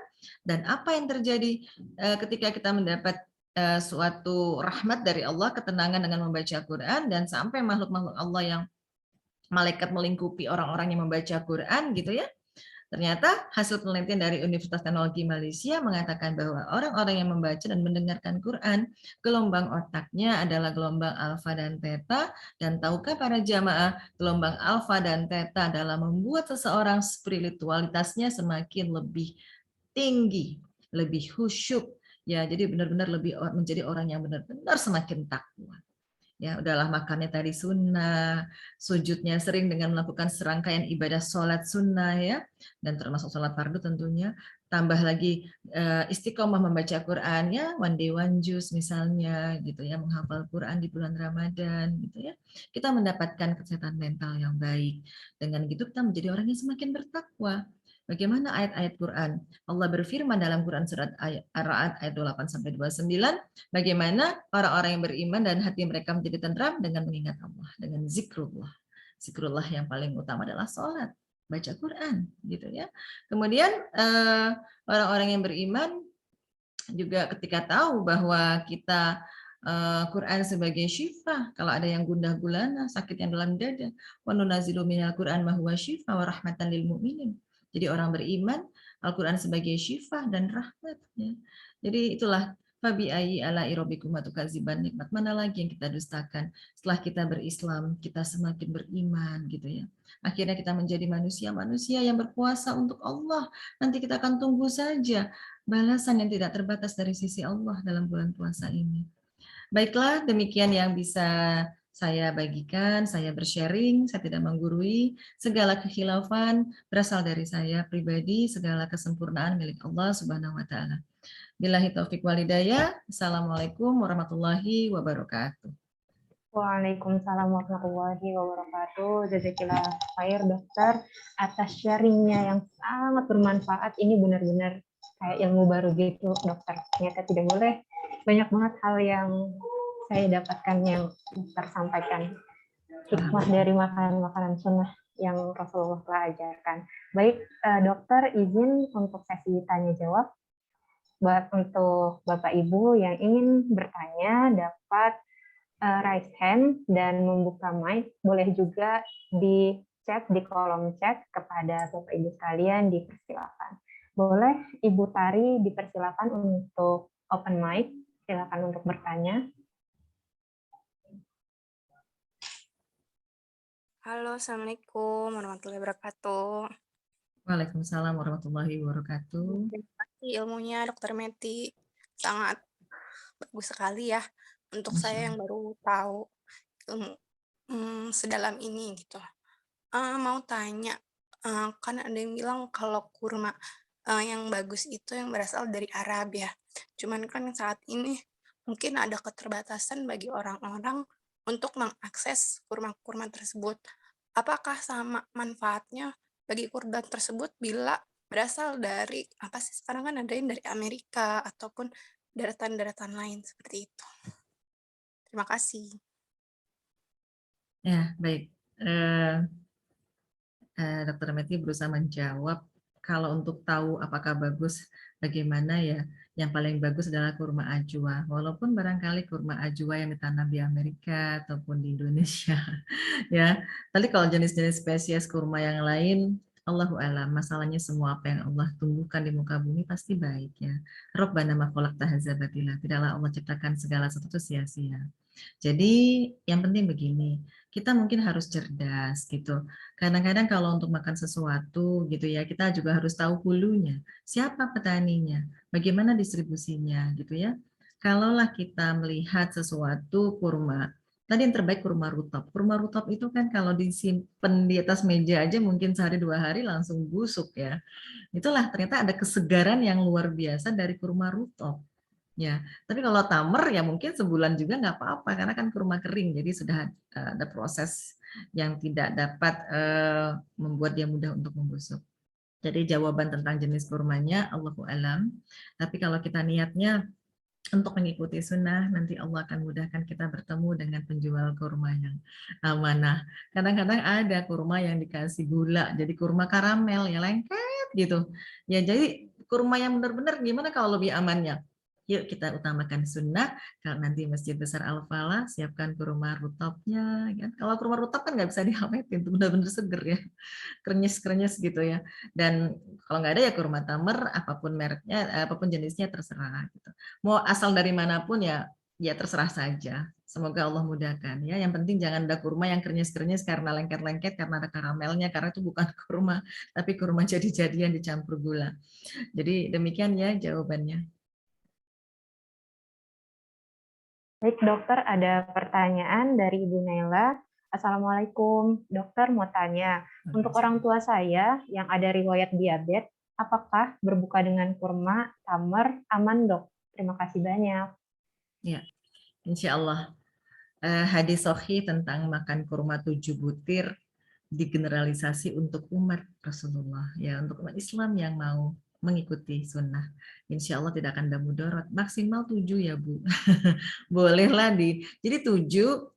[SPEAKER 1] dan apa yang terjadi ketika kita mendapat suatu rahmat dari Allah, ketenangan dengan membaca Quran, dan sampai makhluk-makhluk Allah yang malaikat melingkupi orang-orang yang membaca Quran gitu ya. Ternyata hasil penelitian dari Universitas Teknologi Malaysia mengatakan bahwa orang-orang yang membaca dan mendengarkan Quran, gelombang otaknya adalah gelombang alfa dan theta, dan tahukah para jamaah, gelombang alfa dan theta adalah membuat seseorang spiritualitasnya semakin lebih tinggi, lebih khusyuk, ya jadi benar-benar lebih menjadi orang yang benar-benar semakin takwa. Ya, udahlah makannya tadi sunnah, sujudnya sering dengan melakukan serangkaian ibadah sholat sunnah ya, dan termasuk sholat fardu tentunya. Tambah lagi istiqomah membaca Quran ya, one day one juice misalnya gitu ya, menghafal Quran di bulan Ramadan gitu ya. Kita mendapatkan kesehatan mental yang baik. Dengan gitu kita menjadi orang yang semakin bertakwa. Bagaimana ayat-ayat Quran? Allah berfirman dalam Quran surat Ar-Ra'd ayat 28 sampai 29, bagaimana orang-orang yang beriman dan hati mereka menjadi tentram dengan mengingat Allah, dengan zikrullah. Zikrullah yang paling utama adalah sholat, baca Quran, gitu ya. Kemudian orang-orang yang beriman juga ketika tahu bahwa kita Quran sebagai syifa, kalau ada yang gundah gulana, sakit yang dalam dada, wa nunazilu minal Quran ma huwa syifa wa rahmatan lil mu'minin. Jadi orang beriman, Al-Quran sebagai syifa dan rahmat. Ya. Jadi itulah fabi ayyi ala irobikum atukaziban, nikmat mana lagi yang kita dustakan. Setelah kita berislam, kita semakin beriman gitu ya. Akhirnya kita menjadi manusia-manusia yang berpuasa untuk Allah. Nanti kita akan tunggu saja balasan yang tidak terbatas dari sisi Allah dalam bulan puasa ini. Baiklah, demikian yang bisa saya bagikan, saya bersharing, saya tidak menggurui. Segala kekhilafan berasal dari saya pribadi, segala kesempurnaan milik Allah Subhanahu wa taala. Billahi taufik wal hidayah. Assalamualaikum warahmatullahi wabarakatuh.
[SPEAKER 2] Waalaikumsalam warahmatullahi wabarakatuh. Jazakillah khair dokter atas sharingnya yang sangat bermanfaat. Ini benar-benar kayak ilmu baru gitu dokter. Ternyata tidak boleh. Banyak banget hal yang saya dapatkan yang dokter sampaikan. Hikmah dari makanan-makanan sunnah yang Rasulullah telah ajarkan. Baik dokter, izin untuk sesi tanya jawab. Untuk Bapak Ibu yang ingin bertanya dapat raise hand dan membuka mic, boleh juga di chat di kolom chat kepada Bapak Ibu sekalian, dipersilakan. Boleh Ibu Tari dipersilakan untuk open mic, silakan untuk bertanya.
[SPEAKER 3] Halo, Assalamualaikum warahmatullahi wabarakatuh.
[SPEAKER 1] Waalaikumsalam warahmatullahi wabarakatuh.
[SPEAKER 3] Terima kasih ilmunya, Dokter Meti. Sangat bagus sekali ya untuk saya yang baru tahu ilmu sedalam ini gitu. Mau tanya, kan ada yang bilang kalau kurma yang bagus itu yang berasal dari Arab ya. Cuman kan saat ini mungkin ada keterbatasan bagi orang-orang untuk mengakses kurma-kurma tersebut. Apakah sama manfaatnya bagi kurma tersebut bila berasal dari, apa sih sekarang kan ada yang dari Amerika ataupun daratan-daratan lain seperti itu. Terima kasih.
[SPEAKER 1] Ya, baik. Dr. Meti berusaha menjawab kalau untuk tahu apakah bagus bagaimana ya, yang paling bagus adalah kurma ajwa. Walaupun barangkali kurma ajwa yang ditanam di Amerika ataupun di Indonesia ya. Tapi kalau jenis-jenis spesies kurma yang lain, Allahu a'lam, masalahnya semua apa yang Allah tumbuhkan di muka bumi pasti baik ya. Rabbana ma khalaqta hadza batila. Tidaklah Allah ciptakan segala sesuatu sia-sia. Jadi yang penting begini, kita mungkin harus cerdas gitu. Kadang-kadang kalau untuk makan sesuatu gitu ya, kita juga harus tahu hulunya. Siapa petaninya, bagaimana distribusinya gitu ya. Kalaulah kita melihat sesuatu kurma, tadi yang terbaik kurma rutop. Kurma rutop itu kan kalau disimpan di atas meja aja mungkin sehari 2 hari langsung busuk ya. Itulah ternyata ada kesegaran yang luar biasa dari kurma rutop. Ya, tapi kalau tamer ya mungkin sebulan juga nggak apa-apa karena kan kurma kering, jadi sudah ada proses yang tidak dapat membuat dia mudah untuk membusuk. Jadi jawaban tentang jenis kurmanya Allahu alam. Tapi kalau kita niatnya untuk mengikuti sunnah, nanti Allah akan mudahkan kita bertemu dengan penjual kurma yang amanah. Kadang-kadang ada kurma yang dikasih gula, jadi kurma karamel ya lengket gitu. Ya jadi kurma yang benar-benar gimana kalau lebih amannya? Yuk kita utamakan sunnah. Kalau nanti Masjid Besar Al-Falah, siapkan kurma rutopnya. Kan? Kalau kurma rutop kan nggak bisa diawetin, itu benar-benar seger ya, krenyes-krenyes gitu ya. Dan kalau nggak ada ya kurma tamer, apapun mereknya, apapun jenisnya terserah. Gitu. Mau asal dari manapun ya, ya terserah saja. Semoga Allah mudahkan ya. Yang penting jangan ada kurma yang krenyes-krenyes karena lengket-lengket karena ada karamelnya, karena itu bukan kurma, tapi kurma jadi-jadian dicampur gula. Jadi demikian ya jawabannya.
[SPEAKER 2] Baik dokter, ada pertanyaan dari Ibu Naila. Assalamualaikum, dokter mau tanya, untuk orang tua saya yang ada riwayat diabetes, apakah berbuka dengan kurma, tamer, aman dok? Terima kasih banyak.
[SPEAKER 1] Ya, insya Allah. Hadis sahih tentang makan kurma 7 butir digeneralisasi untuk umat Rasulullah, ya untuk umat Islam yang mau mengikuti sunnah. Insya Allah tidak akan ada mudarat. Maksimal 7 ya Bu. Bolehlah jadi 7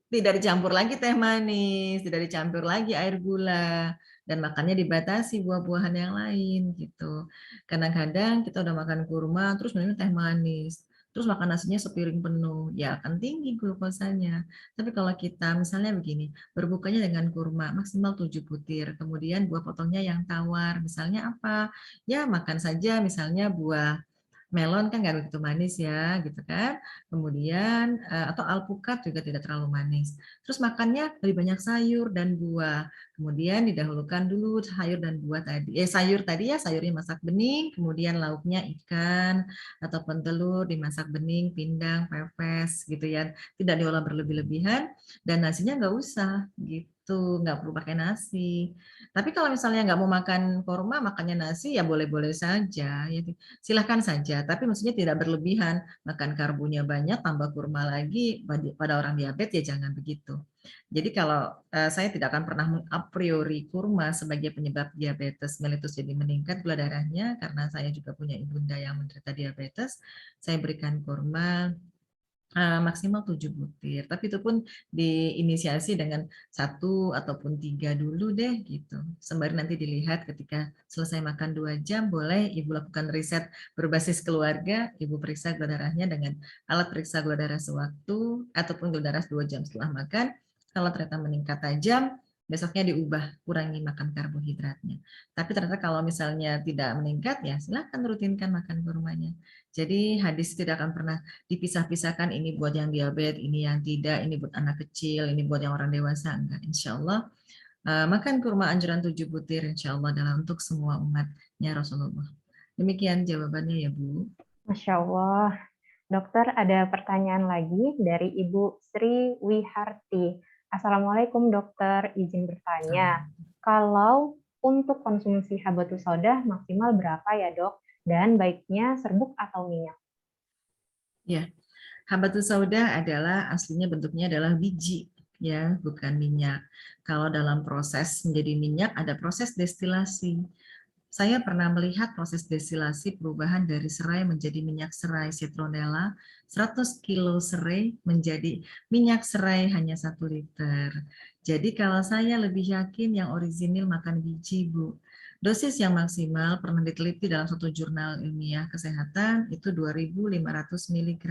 [SPEAKER 1] tidak dicampur lagi teh manis, tidak dicampur lagi air gula, dan makannya dibatasi buah-buahan yang lain gitu. Kadang-kadang kita udah makan kurma terus minum teh manis, terus makan nasinya sepiring penuh, ya akan tinggi glukosanya. Tapi kalau kita misalnya begini, berbukanya dengan kurma maksimal 7 butir, kemudian buah potongnya yang tawar, misalnya apa? Ya makan saja misalnya buah melon kan nggak begitu manis ya, gitu kan. Kemudian atau alpukat juga tidak terlalu manis. Terus makannya lebih banyak sayur dan buah. Kemudian didahulukan dulu sayur dan buah tadi. Sayur tadi ya, sayurnya masak bening, kemudian lauknya ikan ataupun telur dimasak bening, pindang, pepes gitu ya. Tidak diolah berlebih-lebihan dan nasinya nggak usah gitu, nggak perlu pakai nasi. Tapi kalau misalnya nggak mau makan korma, makannya nasi ya boleh-boleh saja. Ya, silahkan saja, tapi maksudnya tidak berlebihan. Makan karbonya banyak, tambah kurma lagi, pada orang diabetes ya jangan begitu. Jadi kalau saya tidak akan pernah a priori kurma sebagai penyebab diabetes mellitus jadi meningkat gula darahnya, karena saya juga punya ibunda yang menderita diabetes, saya berikan kurma maksimal 7 butir. Tapi itu pun diinisiasi dengan 1 ataupun 3 dulu deh gitu. Sembari nanti dilihat ketika selesai makan 2 jam, boleh Ibu lakukan riset berbasis keluarga, Ibu periksa gula darahnya dengan alat periksa gula darah sewaktu, ataupun gula darah 2 jam setelah makan. Kalau ternyata meningkat tajam, besoknya diubah, kurangi makan karbohidratnya. Tapi ternyata kalau misalnya tidak meningkat, ya silahkan rutinkan makan kurmanya. Jadi hadis tidak akan pernah dipisah-pisahkan, ini buat yang diabetes, ini yang tidak, ini buat anak kecil, ini buat yang orang dewasa. Enggak, insya Allah. Makan kurma anjuran 7 butir, insya Allah adalah untuk semua umatnya Rasulullah. Demikian jawabannya ya Bu.
[SPEAKER 2] Masya Allah. Dokter, ada pertanyaan lagi dari Ibu Sri Wiharti. Assalamualaikum dokter, izin bertanya. Kalau untuk konsumsi habatus sauda maksimal berapa ya dok? Dan baiknya serbuk atau minyak?
[SPEAKER 1] Ya, habatus sauda adalah aslinya bentuknya adalah biji, ya, bukan minyak. Kalau dalam proses menjadi minyak ada proses destilasi. Saya pernah melihat proses destilasi perubahan dari serai menjadi minyak serai citronella, 100 kilo serai menjadi minyak serai hanya 1 liter. Jadi kalau saya lebih yakin yang orisinil makan biji, Bu. Dosis yang maksimal pernah diteliti dalam satu jurnal ilmiah kesehatan itu 2.500 mg.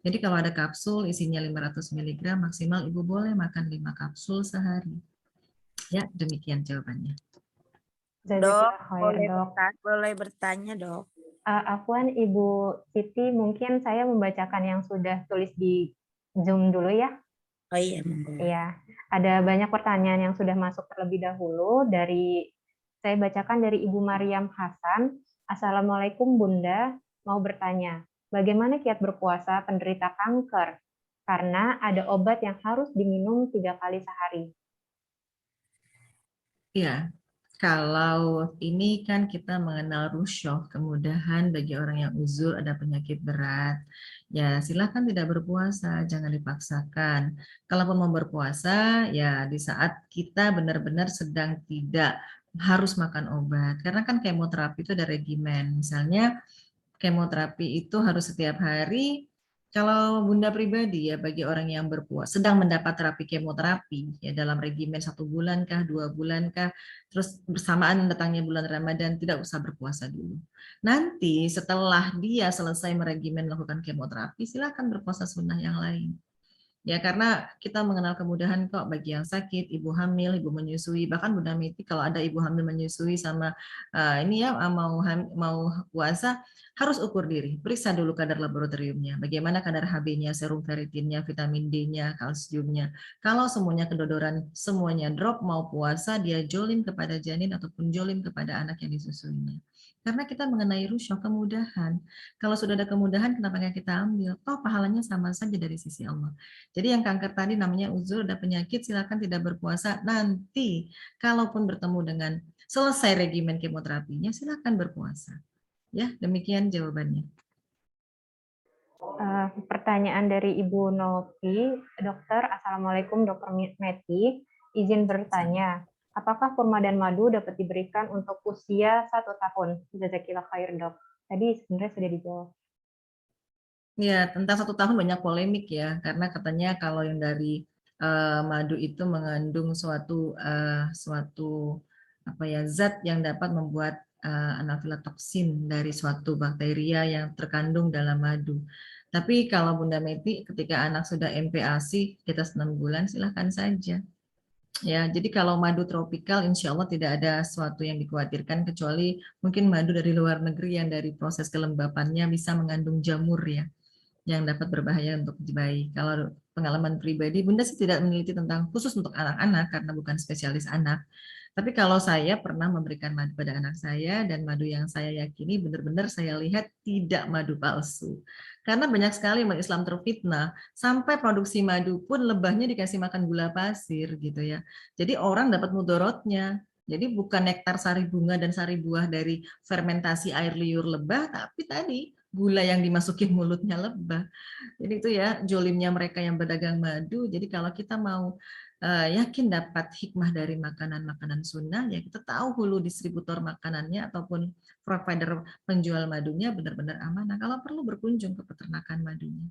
[SPEAKER 1] Jadi kalau ada kapsul isinya 500 mg, maksimal Ibu boleh makan 5 kapsul sehari. Ya, demikian jawabannya.
[SPEAKER 4] Dok,
[SPEAKER 2] Dok.
[SPEAKER 4] boleh bertanya dok?
[SPEAKER 2] Afwan Ibu Siti, mungkin saya membacakan yang sudah tulis di Zoom dulu ya.
[SPEAKER 4] Oh iya.
[SPEAKER 2] Iya, ada banyak pertanyaan yang sudah masuk terlebih dahulu. Saya bacakan dari Ibu Mariam Hasan. Assalamualaikum Bunda, mau bertanya, bagaimana kiat berpuasa penderita kanker? Karena ada obat yang harus diminum 3 kali sehari.
[SPEAKER 1] Ya, kalau ini kan kita mengenal rusyah, kemudahan bagi orang yang uzur ada penyakit berat. Ya, silakan tidak berpuasa, jangan dipaksakan. Kalaupun mau berpuasa, ya di saat kita benar-benar sedang tidak harus makan obat. Karena kan kemoterapi itu ada regimen. Misalnya kemoterapi itu harus setiap hari. Kalau Bunda pribadi ya bagi orang yang berpuasa sedang mendapat terapi kemoterapi ya dalam regimen 1 bulan kah 2 bulan kah, terus bersamaan datangnya bulan Ramadan, tidak usah berpuasa dulu. Nanti setelah dia selesai meregimen melakukan kemoterapi, silakan berpuasa sunnah yang lain. Ya, karena kita mengenal kemudahan kok bagi yang sakit, ibu hamil, ibu menyusui, bahkan Bunda Miti kalau ada ibu hamil menyusui sama ini ya mau puasa, harus ukur diri, periksa dulu kadar laboratoriumnya, bagaimana kadar Hb-nya, serum ferritinnya, vitamin D-nya, kalsiumnya. Kalau semuanya kedodoran, semuanya drop, mau puasa, dia jolim kepada janin ataupun jolim kepada anak yang disusuinya. Karena kita mengenai rusyah, kemudahan. Kalau sudah ada kemudahan, kenapa nggak kita ambil? Toh pahalanya sama saja dari sisi Allah. Jadi yang kanker tadi namanya uzur, ada penyakit, silakan tidak berpuasa. Nanti, kalaupun bertemu dengan selesai regimen kemoterapinya, silakan berpuasa. Ya, demikian jawabannya.
[SPEAKER 2] Pertanyaan dari Ibu Novi, dokter, Assalamualaikum Dokter Meti, izin bertanya, apakah kurma dan madu dapat diberikan untuk usia 1 tahun? Jazakillah khair dok. Tadi sebenarnya sudah dijawab.
[SPEAKER 1] Ya, tentang 1 tahun banyak polemik ya, karena katanya kalau yang dari madu itu mengandung suatu zat yang dapat membuat anafilaktosin dari suatu bakteria yang terkandung dalam madu. Tapi kalau Bunda Meti ketika anak sudah MPASI di atas 6 bulan silahkan saja. Ya, jadi kalau madu tropikal insya Allah tidak ada sesuatu yang dikhawatirkan kecuali mungkin madu dari luar negeri yang dari proses kelembapannya bisa mengandung jamur ya, yang dapat berbahaya untuk bayi. Kalau pengalaman pribadi, Bunda sih tidak meneliti tentang khusus untuk anak-anak karena bukan spesialis anak. Tapi kalau saya pernah memberikan madu pada anak saya dan madu yang saya yakini benar-benar saya lihat tidak madu palsu. Karena banyak sekali umat Islam terfitnah sampai produksi madu pun lebahnya dikasih makan gula pasir gitu ya. Jadi orang dapat mudorotnya. Jadi bukan nektar sari bunga dan sari buah dari fermentasi air liur lebah, tapi tadi gula yang dimasukin mulutnya lebah. Jadi itu ya jolimnya mereka yang berdagang madu. Jadi kalau kita mau yakin dapat hikmah dari makanan-makanan sunnah, ya kita tahu hulu distributor makanannya ataupun provider penjual madunya benar-benar amanah. Kalau perlu berkunjung ke peternakan madunya.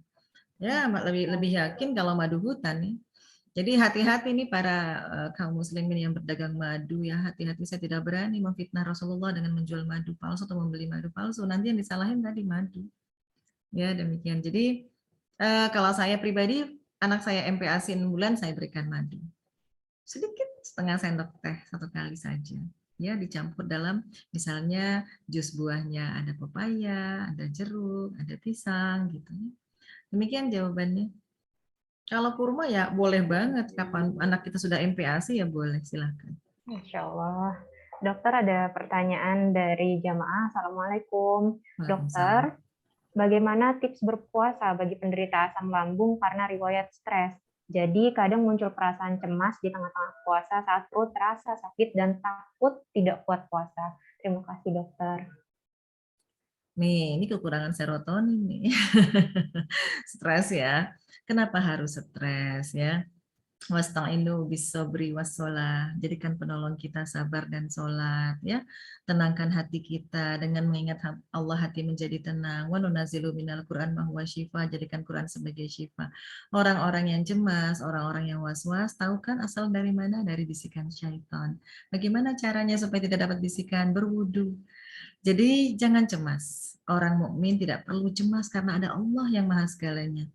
[SPEAKER 1] Ya, lebih lebih yakin kalau madu hutan nih. Jadi hati-hati nih para kaum muslimin yang berdagang madu ya, hati-hati saya tidak berani memfitnah Rasulullah dengan menjual madu palsu atau membeli madu palsu. Nanti yang disalahin tadi madu. Ya, demikian. Jadi kalau saya pribadi, anak saya MPASI 6 bulan, saya berikan madu. Sedikit, setengah sendok teh satu kali saja. Ya, dicampur dalam misalnya jus buahnya, ada pepaya, ada jeruk, ada pisang gitu. Demikian jawabannya. Kalau kurma ya boleh banget, kapan anak kita sudah MPASI ya boleh, silahkan.
[SPEAKER 2] Masya Allah. Dokter, ada pertanyaan dari jamaah. Assalamualaikum. Dokter, bagaimana tips berpuasa bagi penderita asam lambung karena riwayat stres? Jadi kadang muncul perasaan cemas di tengah-tengah puasa saat perut terasa sakit dan takut tidak kuat puasa. Terima kasih dokter.
[SPEAKER 1] Nih, ini kekurangan serotonin nih. Stres ya. Kenapa harus stres ya? Wasta'inu bis-sabri was-shalah. Jadikan penolong kita sabar dan sholat ya. Tenangkan hati kita dengan mengingat Allah, hati menjadi tenang. Wa nunazilu minal Qur'an ma huwa syifa. Jadikan Quran sebagai syifa. Orang-orang yang cemas, orang-orang yang was-was, tahu kan asal dari mana? Dari bisikan syaitan. Bagaimana caranya supaya tidak dapat bisikan? Berwudu. Jadi jangan cemas. Orang mukmin tidak perlu cemas karena ada Allah yang maha segalanya.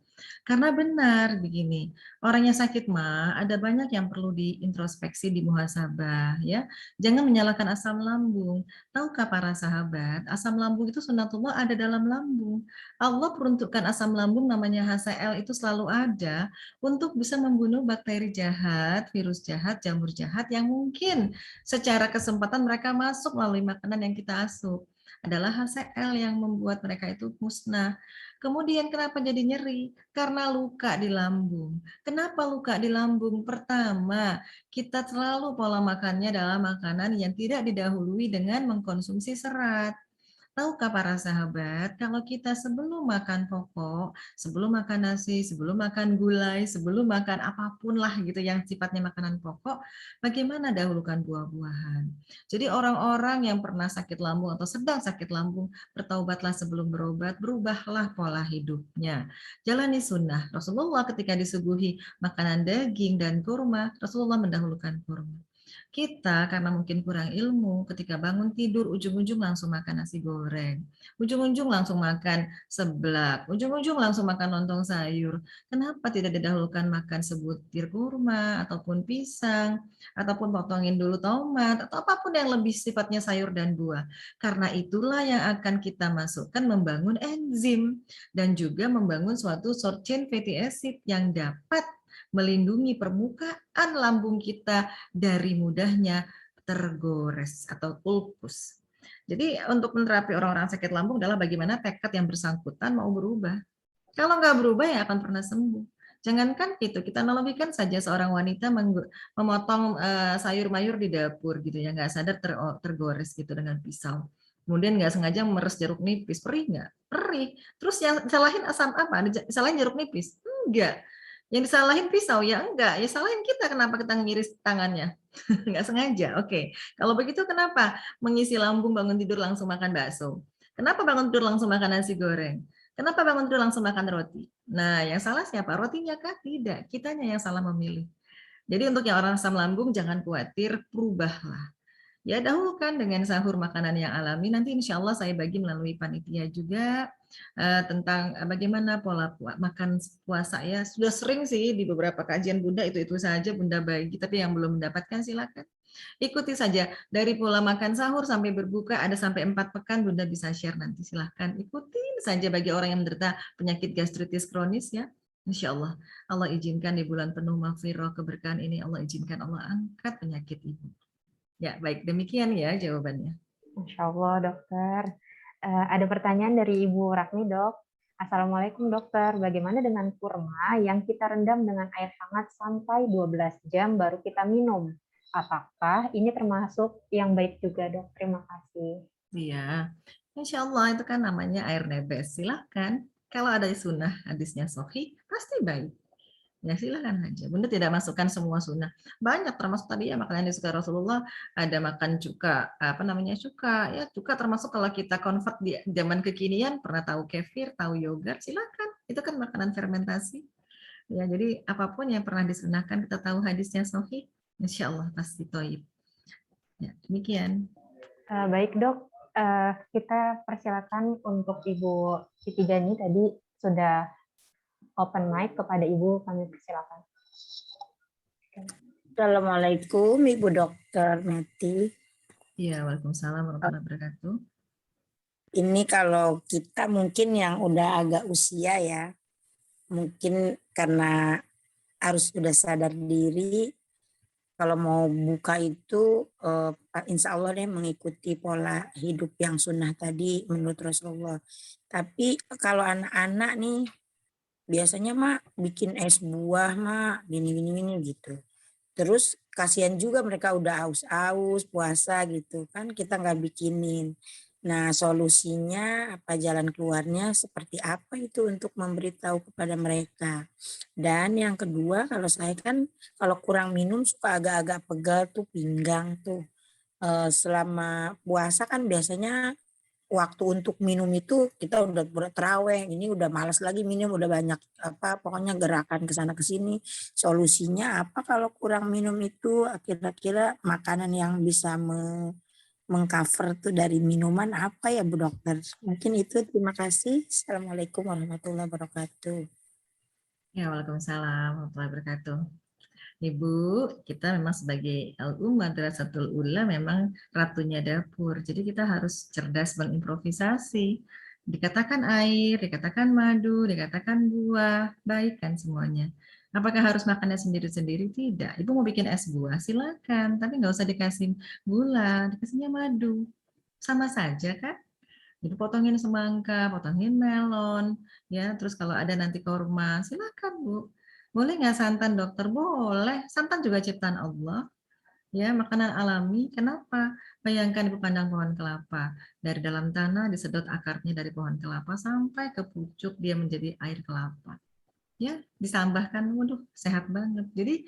[SPEAKER 1] Karena benar begini, orang yang sakit mah ada banyak yang perlu diintrospeksi, dimuhasabah ya. Jangan menyalahkan asam lambung. Tahukah para sahabat, asam lambung itu sunatullah ada dalam lambung. Allah peruntukkan asam lambung namanya HCl itu selalu ada untuk bisa membunuh bakteri jahat, virus jahat, jamur jahat yang mungkin secara kesempatan mereka masuk melalui makanan yang kita asup. Adalah HCl yang membuat mereka itu musnah. Kemudian kenapa jadi nyeri? Karena luka di lambung. Kenapa luka di lambung? Pertama, kita selalu pola makannya adalah makanan yang tidak didahului dengan mengkonsumsi serat. Tahukah para sahabat, kalau kita sebelum makan pokok, sebelum makan nasi, sebelum makan gulai, sebelum makan apapun lah gitu yang sifatnya makanan pokok, bagaimana dahulukan buah-buahan. Jadi orang-orang yang pernah sakit lambung atau sedang sakit lambung, bertaubatlah sebelum berobat, berubahlah pola hidupnya. Jalani sunnah. Rasulullah ketika disuguhi makanan daging dan kurma, Rasulullah mendahulukan kurma. Kita karena mungkin kurang ilmu, ketika bangun tidur ujung-ujung langsung makan nasi goreng, ujung-ujung langsung makan seblak, ujung-ujung langsung makan lontong sayur. Kenapa tidak didahulukan makan sebutir kurma ataupun pisang, ataupun potongin dulu tomat, atau apapun yang lebih sifatnya sayur dan buah. Karena itulah yang akan kita masukkan membangun enzim dan juga membangun suatu short chain fatty acid yang dapat melindungi permukaan lambung kita dari mudahnya tergores atau ulkus. Jadi untuk menerapi orang-orang sakit lambung adalah bagaimana tekad yang bersangkutan mau berubah. Kalau nggak berubah ya akan pernah sembuh. Jangankan itu, kita analogikan saja seorang wanita memotong sayur mayur di dapur gitu ya, nggak sadar tergores gitu dengan pisau. Kemudian nggak sengaja meres jeruk nipis, perih nggak? Perih. Terus yang salahin asam apa? Salahin jeruk nipis? Enggak. Yang disalahin pisau? Ya enggak. Ya salahin kita kenapa kita ngiris tangannya? Nggak sengaja. Oke. Kalau begitu kenapa mengisi lambung bangun tidur langsung makan bakso? Kenapa bangun tidur langsung makan nasi goreng? Kenapa bangun tidur langsung makan roti? Nah, yang salah siapa? Rotinya kah? Tidak. Kitanya yang salah memilih. Jadi untuk yang orang asam lambung jangan khawatir, berubahlah. ya dahulukan dengan sahur makanan yang alami. Nanti insya Allah saya bagi melalui panitia juga tentang bagaimana pola makan puasa ya. Sudah sering sih di beberapa kajian Bunda itu saja Bunda bagi, tapi yang belum mendapatkan silakan ikuti saja dari pola makan sahur sampai berbuka ada sampai 4 pekan Bunda bisa share nanti silahkan ikutin saja bagi orang yang menderita penyakit gastritis kronis ya. Insya Allah Allah izinkan di bulan penuh maghfirah keberkahan ini Allah izinkan Allah angkat penyakit ibu. Ya, baik. Demikian ya jawabannya.
[SPEAKER 2] Insya Allah, dokter. Ada pertanyaan dari Ibu Rakmi, dok. Assalamualaikum, dokter. Bagaimana dengan kurma yang kita rendam dengan air hangat sampai 12 jam baru kita minum? Apakah ini termasuk yang baik juga, dok? Terima kasih.
[SPEAKER 1] Iya, insya Allah itu kan namanya air nebes. Silahkan. Kalau ada sunnah hadisnya sahih, pasti baik. Ya silakan aja. Bunda tidak masukkan semua sunnah. Banyak termasuk tadi ya makanan yang disukai Rasulullah ada makan cuka, apa namanya cuka ya cuka termasuk kalau kita convert di zaman kekinian pernah tahu kefir, tahu yogurt silakan. Itu kan makanan fermentasi. Ya jadi apapun yang pernah disunahkan kita tahu hadisnya sahih, insya Allah pasti toib. Ya demikian.
[SPEAKER 2] Baik dok, kita persilakan untuk Ibu Siti Gani tadi sudah open mic kepada Ibu, kami persilakan.
[SPEAKER 4] Assalamualaikum Ibu Dokter Meti.
[SPEAKER 1] Iya, waalaikumsalam warahmatullahi wabarakatuh.
[SPEAKER 4] Ini kalau kita mungkin yang udah agak usia ya, mungkin karena harus sudah sadar diri, kalau mau buka itu insya Allah deh mengikuti pola hidup yang sunnah tadi menurut Rasulullah. Tapi kalau anak-anak nih, biasanya mak bikin es buah mak gini gitu. Terus kasihan juga mereka udah aus-aus puasa gitu kan kita nggak bikinin. Nah solusinya apa jalan keluarnya seperti apa itu untuk memberitahu kepada mereka. Dan yang kedua kalau saya kan kalau kurang minum suka agak-agak pegal tuh pinggang tuh. Selama puasa kan biasanya waktu untuk minum itu kita udah terawih, ini udah malas lagi minum, udah banyak apa pokoknya gerakan ke sana ke sini. Solusinya apa kalau kurang minum itu kira-kira makanan yang bisa mengcover tuh dari minuman apa ya Bu Dokter? Mungkin itu terima kasih. Assalamualaikum warahmatullahi wabarakatuh.
[SPEAKER 1] Ya, waalaikumsalam warahmatullahi wabarakatuh. Ibu, kita memang sebagai Madrasatul Ula memang ratunya dapur. Jadi kita harus cerdas mengimprovisasi. Dikatakan air, dikatakan madu, dikatakan buah, baik kan semuanya. Apakah harus makannya sendiri-sendiri? Tidak. Ibu mau bikin es buah, silakan. Tapi nggak usah dikasih gula, dikasihnya madu. Sama saja kan? Jadi potongin semangka, potongin melon, ya. Terus kalau ada nanti korma, silakan Bu. Boleh nggak santan dokter? Boleh. Santan juga ciptaan Allah. Ya, makanan alami. Kenapa? Bayangkan Ibu pandang pohon kelapa. Dari dalam tanah disedot akarnya dari pohon kelapa sampai ke pucuk dia menjadi air kelapa. Ya, disambahkan, waduh, sehat banget. Jadi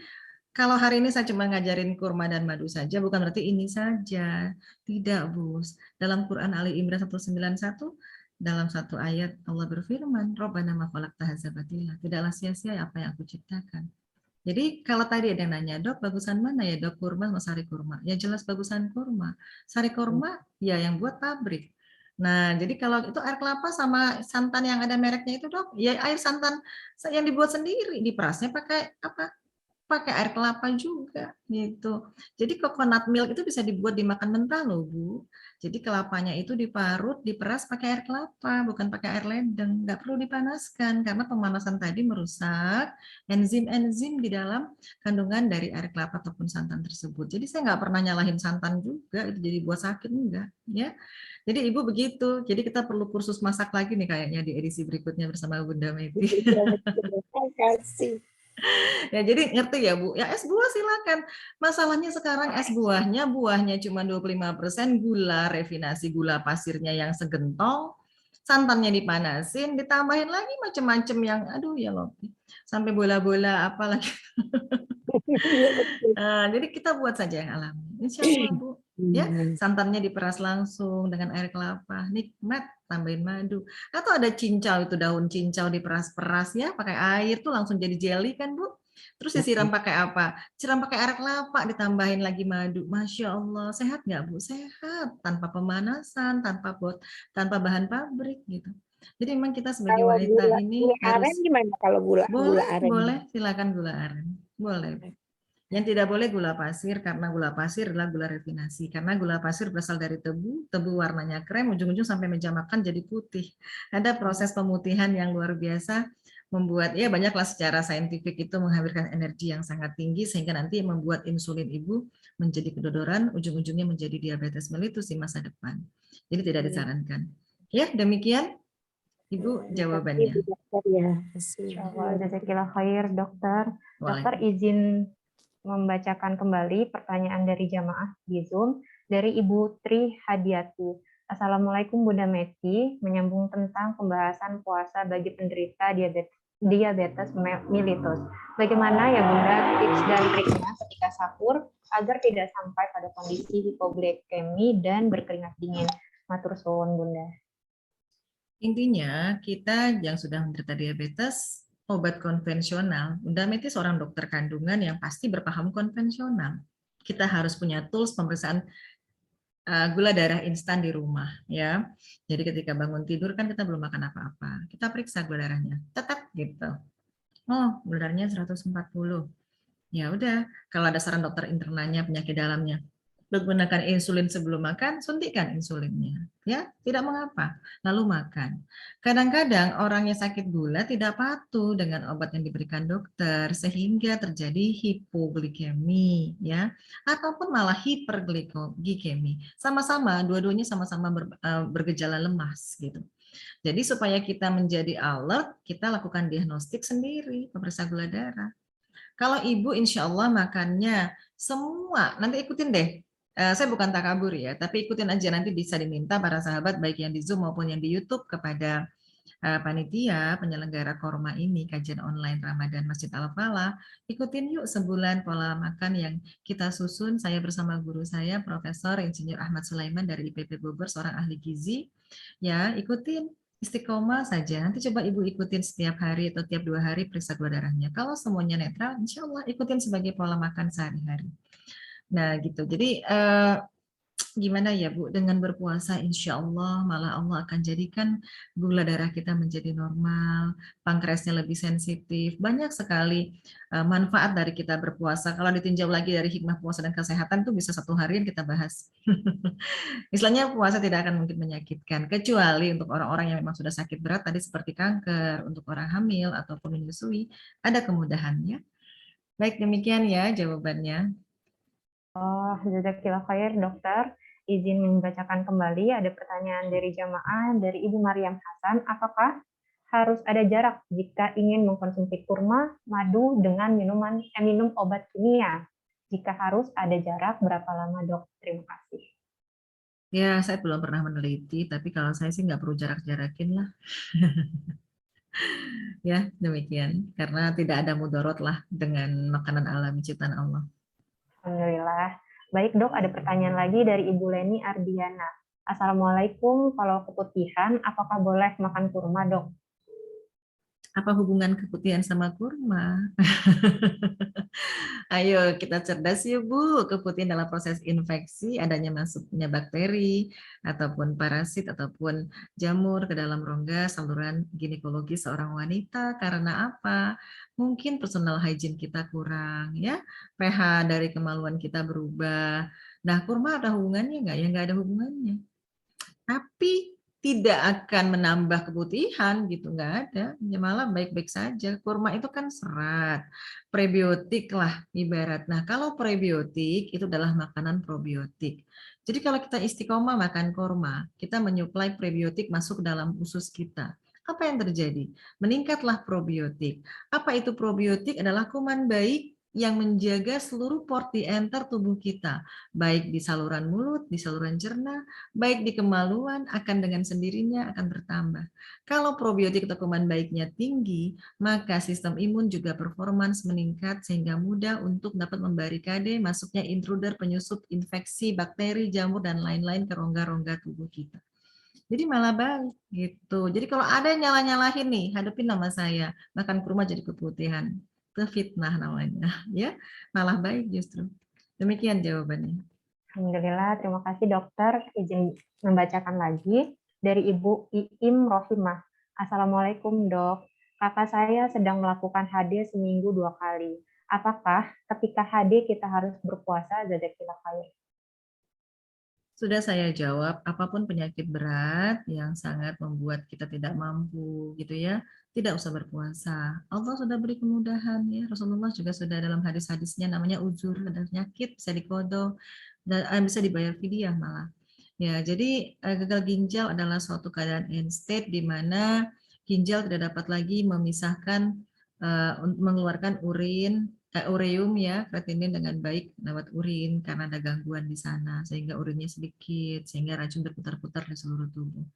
[SPEAKER 1] kalau hari ini saya cuma ngajarin kurma dan madu saja, bukan berarti ini saja. Tidak, Bu. Dalam Quran Ali Imran 191, dalam satu ayat Allah berfirman, Rabbana ma khalaqta hadza batila. Tidaklah sia-sia apa yang aku ciptakan. Jadi kalau tadi ada yang nanya, dok bagusan mana ya dok, kurma atau sari kurma? Ya jelas bagusan kurma. Sari kurma ya yang buat pabrik. Nah, jadi kalau itu air kelapa sama santan yang ada mereknya itu dok, ya air santan yang dibuat sendiri, diperasnya pakai apa? Pakai air kelapa juga gitu. Jadi coconut milk itu bisa dibuat dimakan mentah loh Bu. Jadi kelapanya itu diparut, diperas pakai air kelapa, bukan pakai air ledeng. Nggak perlu dipanaskan karena pemanasan tadi merusak enzim-enzim di dalam kandungan dari air kelapa ataupun santan tersebut. Jadi saya nggak pernah nyalahin santan juga itu jadi buat sakit enggak ya. Jadi Ibu begitu. Jadi kita perlu kursus masak lagi nih kayaknya di edisi berikutnya bersama Bunda Meti.
[SPEAKER 4] Terima kasih.
[SPEAKER 1] Ya, jadi ngerti ya Bu, ya es buah silakan. Masalahnya sekarang es buahnya cuma 25% gula, refinasi gula pasirnya yang segentong, santannya dipanasin, ditambahin lagi macam-macam yang aduh ya loh. Sampai bola-bola apalagi. Jadi kita buat saja yang alami. Insya Allah Bu. Ya, santannya diperas langsung dengan air kelapa, nikmat, tambahin madu. Atau ada cincau itu daun cincau diperas-peras ya, pakai air tuh langsung jadi jelly kan Bu. Terus disiram pakai apa? Siram pakai air kelapa, ditambahin lagi madu. Masya Allah, sehat nggak Bu? Sehat, tanpa pemanasan, tanpa bahan pabrik gitu. Jadi memang kita sebagai
[SPEAKER 4] Kalau
[SPEAKER 1] wanita
[SPEAKER 4] gula
[SPEAKER 1] ini
[SPEAKER 4] aren
[SPEAKER 1] harus
[SPEAKER 4] gimana kalau gula
[SPEAKER 1] boleh,
[SPEAKER 4] aren?
[SPEAKER 1] boleh, silakan gula aren, boleh. Yang tidak boleh gula pasir, karena gula pasir adalah gula refinasi. Karena gula pasir berasal dari tebu, tebu warnanya krem, ujung-ujung sampai meja makan jadi putih. Ada proses pemutihan yang luar biasa, membuat, ya banyaklah secara saintifik itu menghabiskan energi yang sangat tinggi, sehingga nanti membuat insulin ibu menjadi kedodoran, ujung-ujungnya menjadi diabetes mellitus di masa depan. Jadi tidak disarankan. Ya, demikian Ibu jawabannya.
[SPEAKER 4] Ya,
[SPEAKER 2] Insyaallah, jazakillah khair, dokter. Dokter
[SPEAKER 1] Waalaikumsalam.
[SPEAKER 2] izin membacakan kembali pertanyaan dari jamaah di Zoom dari Ibu Tri Hadiati. Assalamualaikum Bunda Meti, menyambung tentang pembahasan puasa bagi penderita diabetes mellitus. Bagaimana ya Bunda tips dan triknya ketika sahur agar tidak sampai pada kondisi hipoglikemi dan berkeringat dingin? Matur suwun Bunda.
[SPEAKER 1] Intinya kita yang sudah menderita diabetes, obat konvensional, Bunda Meti seorang dokter kandungan yang pasti berpaham konvensional. Kita harus punya tools pemeriksaan gula darah instan di rumah, ya. Jadi ketika bangun tidur kan kita belum makan apa-apa, kita periksa gula darahnya, tetap gitu. Oh, gula darahnya 140. Ya udah, kalau ada saran dokter internalnya, penyakit dalamnya, menggunakan insulin sebelum makan, suntikan insulinnya. Ya, tidak mengapa. Lalu makan. Kadang-kadang orang yang sakit gula tidak patuh dengan obat yang diberikan dokter sehingga terjadi hipoglikemi, ya, ataupun malah hiperglikemi. Sama-sama, dua-duanya sama-sama bergejala lemas gitu. Jadi supaya kita menjadi alert, kita lakukan diagnostik sendiri, pemeriksa gula darah. Kalau ibu insya Allah makannya semua, nanti ikutin deh. Saya bukan takabur ya, tapi ikutin aja, nanti bisa diminta para sahabat baik yang di Zoom maupun yang di YouTube kepada panitia penyelenggara Korma ini, kajian online Ramadan Masjid Al-Falah, ikutin yuk sebulan pola makan yang kita susun, saya bersama guru saya Profesor Insinyur Ahmad Sulaiman dari IPB Bogor, seorang ahli gizi. Ya, ikutin. Istiqomah saja. Nanti coba ibu ikutin setiap hari atau tiap 2 hari periksa gula darahnya. Kalau semuanya netral, insya Allah ikutin sebagai pola makan sehari-hari. Nah gitu. Jadi gimana ya Bu, dengan berpuasa insya Allah malah Allah akan jadikan gula darah kita menjadi normal, pankreasnya lebih sensitif, banyak sekali manfaat dari kita berpuasa. Kalau ditinjau lagi dari hikmah puasa dan kesehatan tuh bisa 1 harian kita bahas. Misalnya puasa tidak akan mungkin menyakitkan, kecuali untuk orang-orang yang memang sudah sakit berat tadi seperti kanker, untuk orang hamil ataupun menyusui, ada kemudahannya. Baik, demikian ya jawabannya.
[SPEAKER 2] Oh, jazakillah khair, dokter. Izin membacakan kembali, ada pertanyaan dari jamaah, dari Ibu Maryam Hasan. Apakah harus ada jarak jika ingin mengkonsumsi kurma, madu dengan minum obat kimia? Jika harus ada jarak, berapa lama dok? Terima kasih.
[SPEAKER 1] Ya, saya belum pernah meneliti, tapi kalau saya sih nggak perlu jarak-jarakin lah. Ya, demikian. Karena tidak ada mudorot lah dengan makanan alami ciptaan Allah.
[SPEAKER 2] Alhamdulillah. Baik dok, ada pertanyaan lagi dari Ibu Leni Ardiana. Assalamualaikum, kalau keputihan, apakah boleh makan kurma dok?
[SPEAKER 1] Apa hubungan keputihan sama kurma? Ayo kita cerdas yuk Bu, keputihan dalam proses infeksi, adanya masuknya bakteri, ataupun parasit, ataupun jamur ke dalam rongga saluran ginekologi seorang wanita. Karena apa? Mungkin personal hygiene kita kurang, ya. pH dari kemaluan kita berubah. Nah, kurma ada hubungannya nggak? Ya nggak ada hubungannya. Tapi tidak akan menambah keputihan gitu, nggak ada, ya malah baik-baik saja. Kurma itu kan serat, prebiotik lah ibarat. Nah kalau prebiotik itu adalah makanan probiotik. Jadi kalau kita istiqomah makan kurma, kita menyuplai prebiotik masuk ke dalam usus kita. Apa yang terjadi? Meningkatlah probiotik. Apa itu probiotik? Adalah kuman baik yang menjaga seluruh port di enter tubuh kita, baik di saluran mulut, di saluran cerna, baik di kemaluan, akan dengan sendirinya akan bertambah. Kalau probiotik atau kuman baiknya tinggi, maka sistem imun juga performance meningkat sehingga mudah untuk dapat membarikade masuknya intruder, penyusup, infeksi, bakteri, jamur, dan lain-lain ke rongga-rongga tubuh kita. Jadi malah baik gitu. Jadi kalau ada yang nyalah-nyalahin nih, hadapin nama saya, makan kurma jadi keputihan. itu fitnah namanya, ya, malah baik justru. Demikian jawabannya.
[SPEAKER 2] Alhamdulillah, terima kasih dokter. Izin membacakan lagi dari Ibu Iim Rohimah. Assalamualaikum dok, kakak saya sedang melakukan HD seminggu 2 kali. Apakah ketika HD kita harus berpuasa? Jazakillah khair.
[SPEAKER 1] Sudah saya jawab, apapun penyakit berat yang sangat membuat kita tidak mampu gitu ya, tidak usah berpuasa. Allah sudah beri kemudahan ya. Rasulullah juga sudah dalam hadis-hadisnya namanya uzur, ada penyakit bisa dikodok dan bisa dibayar fidyah malah. Ya, jadi gagal ginjal adalah suatu keadaan end state di mana ginjal tidak dapat lagi memisahkan mengeluarkan ureum ya, kreatinin dengan baik lewat urin karena ada gangguan di sana sehingga urinnya sedikit sehingga racun berputar-putar di seluruh tubuh.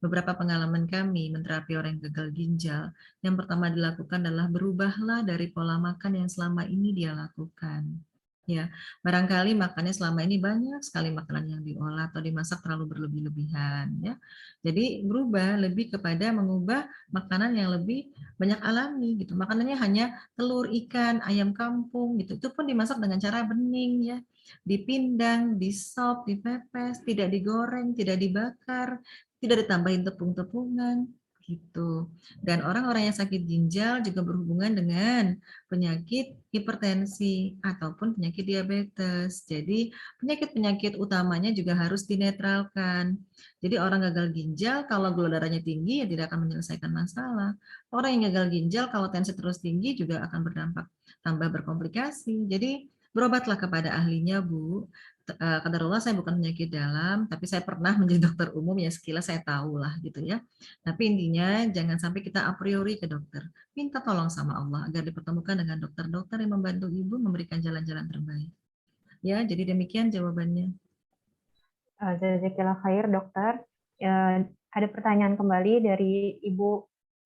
[SPEAKER 1] Beberapa pengalaman kami menterapi orang yang gagal ginjal, yang pertama dilakukan adalah berubahlah dari pola makan yang selama ini dia lakukan. Ya, barangkali makannya selama ini banyak sekali makanan yang diolah atau dimasak terlalu berlebih-lebihan ya. Jadi berubah lebih kepada mengubah makanan yang lebih banyak alami gitu. Makanannya hanya telur, ikan, ayam kampung gitu. Itu pun dimasak dengan cara bening ya. Dipindang, disop, dipepes, tidak digoreng, tidak dibakar, tidak ditambahin tepung-tepungan gitu. Dan orang-orang yang sakit ginjal juga berhubungan dengan penyakit hipertensi ataupun penyakit diabetes. Jadi penyakit-penyakit utamanya juga harus dinetralkan. Jadi orang gagal ginjal kalau gula darahnya tinggi ya tidak akan menyelesaikan masalah. Orang yang gagal ginjal kalau tensi terus tinggi juga akan berdampak tambah berkomplikasi. Jadi berobatlah kepada ahlinya, Bu. Qadarullah saya bukan penyakit dalam, tapi saya pernah menjadi dokter umum ya sekilas saya tahu lah gitu ya. Tapi intinya jangan sampai kita a priori ke dokter. Minta tolong sama Allah agar dipertemukan dengan dokter-dokter yang membantu ibu memberikan jalan-jalan terbaik. Ya, jadi demikian jawabannya.
[SPEAKER 2] Jazakillah khair dokter. Ada pertanyaan kembali dari Ibu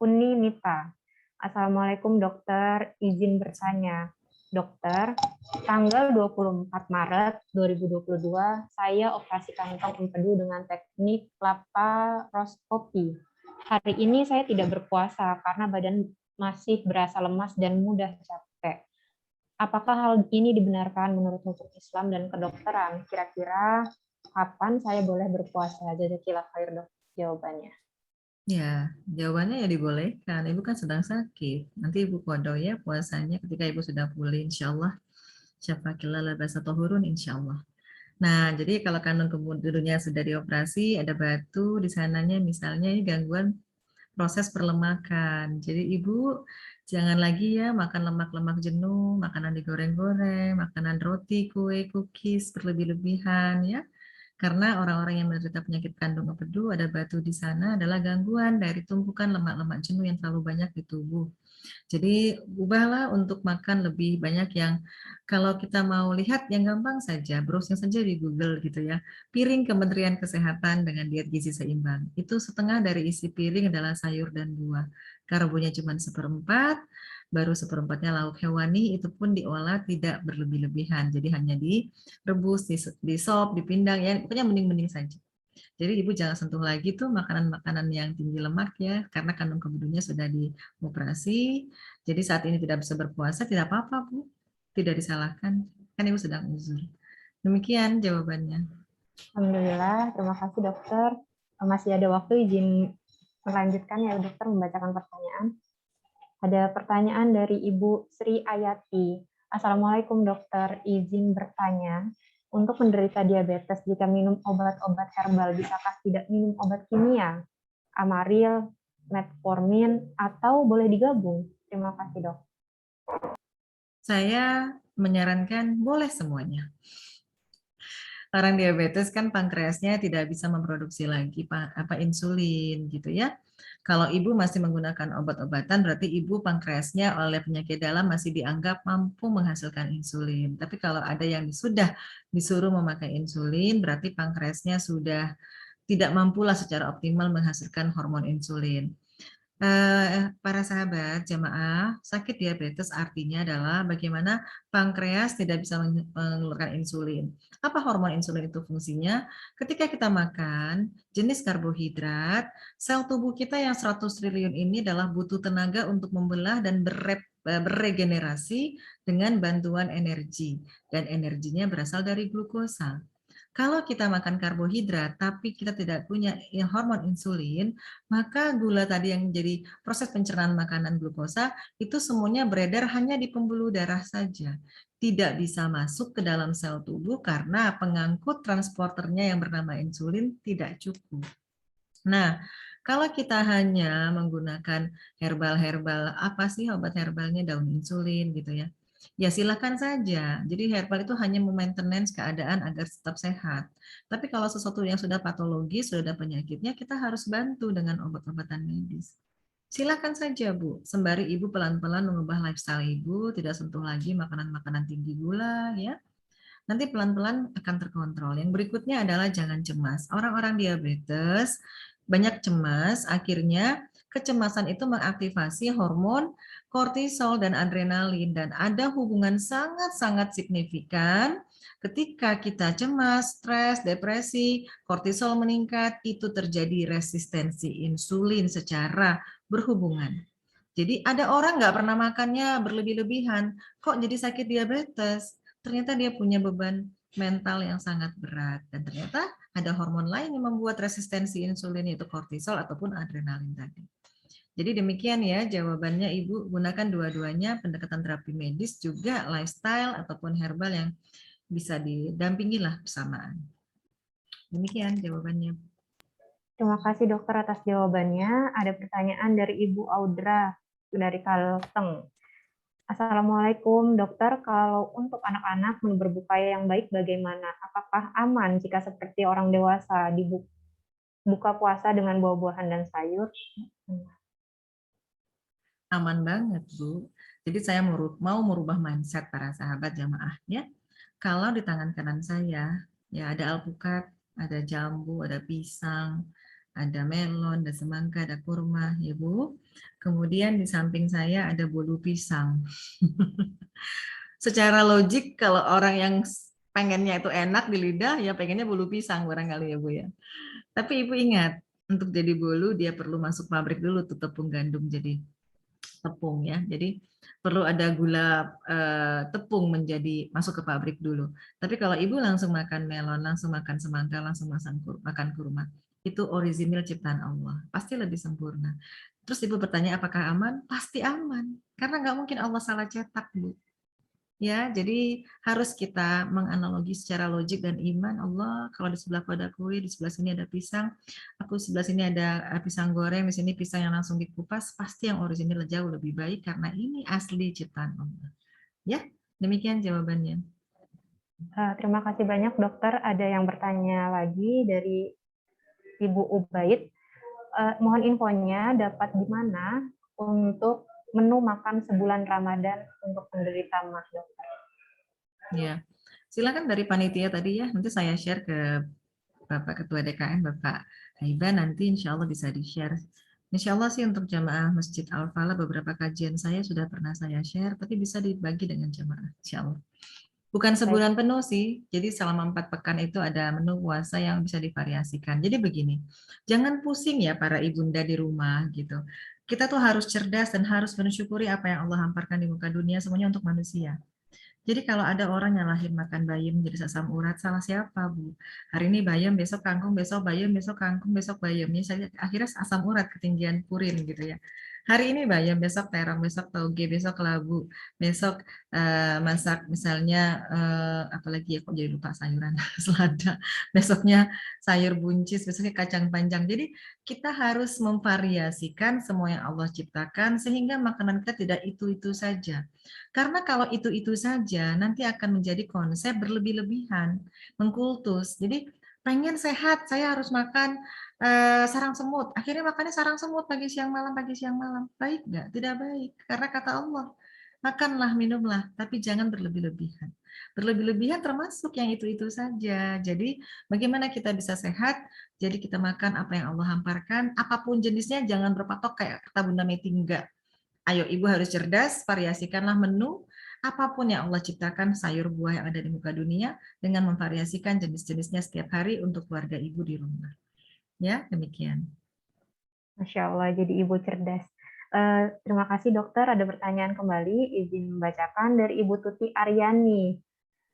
[SPEAKER 2] Uni Nita. Assalamualaikum dokter, izin bertanya. Dokter, tanggal 24 Maret 2022, saya operasi kantong empedu dengan teknik laparoskopi. Hari ini saya tidak berpuasa karena badan masih berasa lemas dan mudah capek. Apakah hal ini dibenarkan menurut hukum Islam dan kedokteran? Kira-kira kapan saya boleh berpuasa? Jazakillah khair dok, jawabannya.
[SPEAKER 1] Ya, jawabannya ya dibolehkan. Ibu kan sedang sakit. Nanti ibu kodo ya puasanya ketika ibu sudah pulih, insya Allah. Syafakillah labasa tohurun, insya Allah. Nah, jadi kalau kandung kemudiannya sudah dioperasi, ada batu di sananya, misalnya ini gangguan proses perlemakan. Jadi ibu jangan lagi ya makan lemak-lemak jenuh, makanan digoreng-goreng, makanan roti, kue, cookies berlebih-lebihan ya. Karena orang-orang yang menderita penyakit kandung empedu ada batu di sana adalah gangguan dari tumpukan lemak-lemak jenuh yang terlalu banyak di tubuh. Jadi ubahlah untuk makan lebih banyak yang kalau kita mau lihat yang gampang saja, browsing saja di Google gitu ya. Piring Kementerian Kesehatan dengan diet gizi seimbang. Itu setengah dari isi piring adalah sayur dan buah. Karbonya cuma 1/4, baru 1/4-nya lauk hewani, itu pun diolah tidak berlebih-lebihan. Jadi hanya direbus, di sop, dipindang, ya pokoknya mending-mending saja. Jadi ibu jangan sentuh lagi tuh makanan-makanan yang tinggi lemak ya, karena kandung kemudiannya sudah dioperasi. Jadi saat ini tidak bisa berpuasa, tidak apa-apa Bu, tidak disalahkan. Kan ibu sedang uzur. Demikian jawabannya.
[SPEAKER 2] Alhamdulillah, terima kasih dokter. Masih ada waktu, izin melanjutkan ya dokter membacakan pertanyaan. Ada pertanyaan dari Ibu Sri Ayati. Assalamualaikum dokter, izin bertanya. Untuk menderita diabetes, jika minum obat-obat herbal, bisakah tidak minum obat kimia? Amaril, metformin, atau boleh digabung? Terima kasih dok.
[SPEAKER 1] Saya menyarankan boleh semuanya. Orang diabetes kan pankreasnya tidak bisa memproduksi lagi insulin gitu ya. Kalau ibu masih menggunakan obat-obatan, berarti ibu pankreasnya oleh penyakit dalam masih dianggap mampu menghasilkan insulin. Tapi kalau ada yang sudah disuruh memakai insulin, berarti pankreasnya sudah tidak mampulah secara optimal menghasilkan hormon insulin. Para sahabat jamaah, sakit diabetes artinya adalah bagaimana pankreas tidak bisa mengeluarkan insulin. Apa hormon insulin itu fungsinya? Ketika kita makan jenis karbohidrat, sel tubuh kita yang 100 triliun ini adalah butuh tenaga untuk membelah dan beregenerasi dengan bantuan energi, dan energinya berasal dari glukosa. Kalau kita makan karbohidrat tapi kita tidak punya hormon insulin, maka gula tadi yang menjadi proses pencernaan makanan glukosa itu semuanya beredar hanya di pembuluh darah saja. Tidak bisa masuk ke dalam sel tubuh karena pengangkut transporternya yang bernama insulin tidak cukup. Nah, kalau kita hanya menggunakan herbal-herbal, apa sih obat herbalnya, daun insulin gitu ya. Ya silakan saja. Jadi herbal itu hanya maintenance keadaan agar tetap sehat. Tapi kalau sesuatu yang sudah patologis, sudah ada penyakitnya, kita harus bantu dengan obat-obatan medis. Silakan saja Bu, sembari Ibu pelan-pelan mengubah lifestyle Ibu, tidak sentuh lagi makanan-makanan tinggi gula ya. Nanti pelan-pelan akan terkontrol. Yang berikutnya adalah jangan cemas. Orang-orang diabetes banyak cemas, akhirnya kecemasan itu mengaktifasi hormon kortisol dan adrenalin, dan ada hubungan sangat-sangat signifikan ketika kita cemas, stres, depresi, kortisol meningkat, itu terjadi resistensi insulin secara berhubungan. Jadi ada orang nggak pernah makannya berlebih-lebihan, kok jadi sakit diabetes? Ternyata dia punya beban mental yang sangat berat, dan ternyata ada hormon lain yang membuat resistensi insulin, yaitu kortisol ataupun adrenalin tadi. Jadi demikian ya jawabannya Ibu, gunakan dua-duanya, pendekatan terapi medis juga lifestyle ataupun herbal yang bisa didampingi lah bersamaan. Demikian jawabannya.
[SPEAKER 2] Terima kasih dokter atas jawabannya. Ada pertanyaan dari Ibu Audra dari Kalteng. Assalamualaikum dokter, kalau untuk anak-anak menu berbuka yang baik bagaimana? Apakah aman jika seperti orang dewasa buka puasa dengan buah-buahan dan sayur?
[SPEAKER 1] Aman banget Bu. Jadi saya mau merubah mindset para sahabat jamaah ya. Kalau di tangan kanan saya ya ada alpukat, ada jambu, ada pisang, ada melon, ada semangka, ada kurma ya Bu. Kemudian di samping saya ada bolu pisang. Secara logik kalau orang yang pengennya itu enak di lidah ya pengennya bolu pisang barangkali ya Bu ya. Tapi Ibu ingat, untuk jadi bolu dia perlu masuk pabrik dulu tuh tepung gandum jadi tepung ya. Jadi perlu ada gula tepung menjadi masuk ke pabrik dulu. Tapi kalau Ibu langsung makan melon, langsung makan semangka, langsung makan kurma, itu orisinil ciptaan Allah. Pasti lebih sempurna. Terus Ibu bertanya apakah aman? Pasti aman. Karena nggak mungkin Allah salah cetak, Bu. Ya, jadi harus kita menganalogi secara logik dan iman. Allah, kalau di sebelah ada kue, di sebelah sini ada pisang, aku sebelah sini ada pisang goreng, di sini pisang yang langsung dikupas, pasti yang orisinil jauh lebih baik karena ini asli ciptaan Allah. Ya, demikian jawabannya.
[SPEAKER 2] Terima kasih banyak dokter. Ada yang bertanya lagi dari Ibu Ubaid. Mohon infonya dapat di mana untuk menu makan sebulan Ramadan untuk penderita MAS, dokter.
[SPEAKER 1] Ya, silakan dari panitia tadi ya. Nanti saya share ke Bapak Ketua DKM, Bapak Haiba, nanti insya Allah bisa di-share. Insya Allah sih untuk jamaah Masjid Al-Falah beberapa kajian saya sudah pernah saya share, tapi bisa dibagi dengan jamaah, insya Allah. Bukan sebulan penuh sih, jadi selama 4 pekan itu ada menu puasa yang bisa divariasikan. Jadi begini, jangan pusing ya para ibunda di rumah gitu. Kita tuh harus cerdas dan harus mensyukuri apa yang Allah hamparkan di muka dunia, semuanya untuk manusia. Jadi kalau ada orang nyalahin makan bayam jadi asam urat, salah siapa Bu? Hari ini bayam, besok kangkung, besok bayam, besok kangkung, besok bayam. Ini akhirnya asam urat, ketinggian purin gitu ya. Hari ini bayam, besok terong, besok toge, besok labu, besok masak misalnya apalagi ya kok jadi lupa sayuran selada, besoknya sayur buncis, besoknya kacang panjang. Jadi kita harus memvariasikan semua yang Allah ciptakan sehingga makanan kita tidak itu-itu saja. Karena kalau itu-itu saja nanti akan menjadi konsep berlebih-lebihan, mengkultus. Jadi pengen sehat, saya harus makan sarang semut. Akhirnya makannya sarang semut pagi siang malam, pagi siang malam. Baik nggak? Tidak baik. Karena kata Allah, makanlah, minumlah, tapi jangan berlebih-lebihan. Berlebih-lebihan termasuk yang itu-itu saja. Jadi bagaimana kita bisa sehat? Jadi kita makan apa yang Allah hamparkan, apapun jenisnya, jangan berpatok kayak kata Bunda Meti, enggak. Ayo Ibu harus cerdas, variasikanlah menu, apapun yang Allah ciptakan, sayur buah yang ada di muka dunia, dengan memvariasikan jenis-jenisnya setiap hari untuk keluarga Ibu di rumah. Ya, demikian.
[SPEAKER 2] Masya Allah, jadi Ibu cerdas. Terima kasih dokter, ada pertanyaan kembali, izin membacakan dari Ibu Tuti Aryani.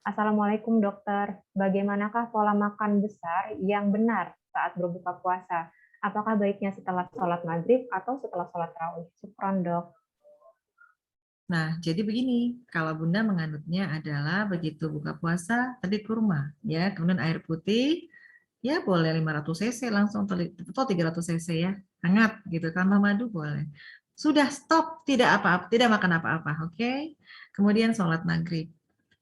[SPEAKER 2] Assalamualaikum dokter, bagaimanakah pola makan besar yang benar saat berbuka puasa? Apakah baiknya setelah sholat maghrib atau setelah sholat tarawih? Syukron dok.
[SPEAKER 1] Nah, jadi begini, kalau Bunda menganutnya adalah begitu buka puasa, tadi kurma, ya, kemudian air putih, ya boleh 500 cc langsung atau 300 cc ya, hangat gitu, tambah madu boleh. Sudah stop, tidak apa-apa, tidak makan apa-apa, oke? Kemudian sholat maghrib.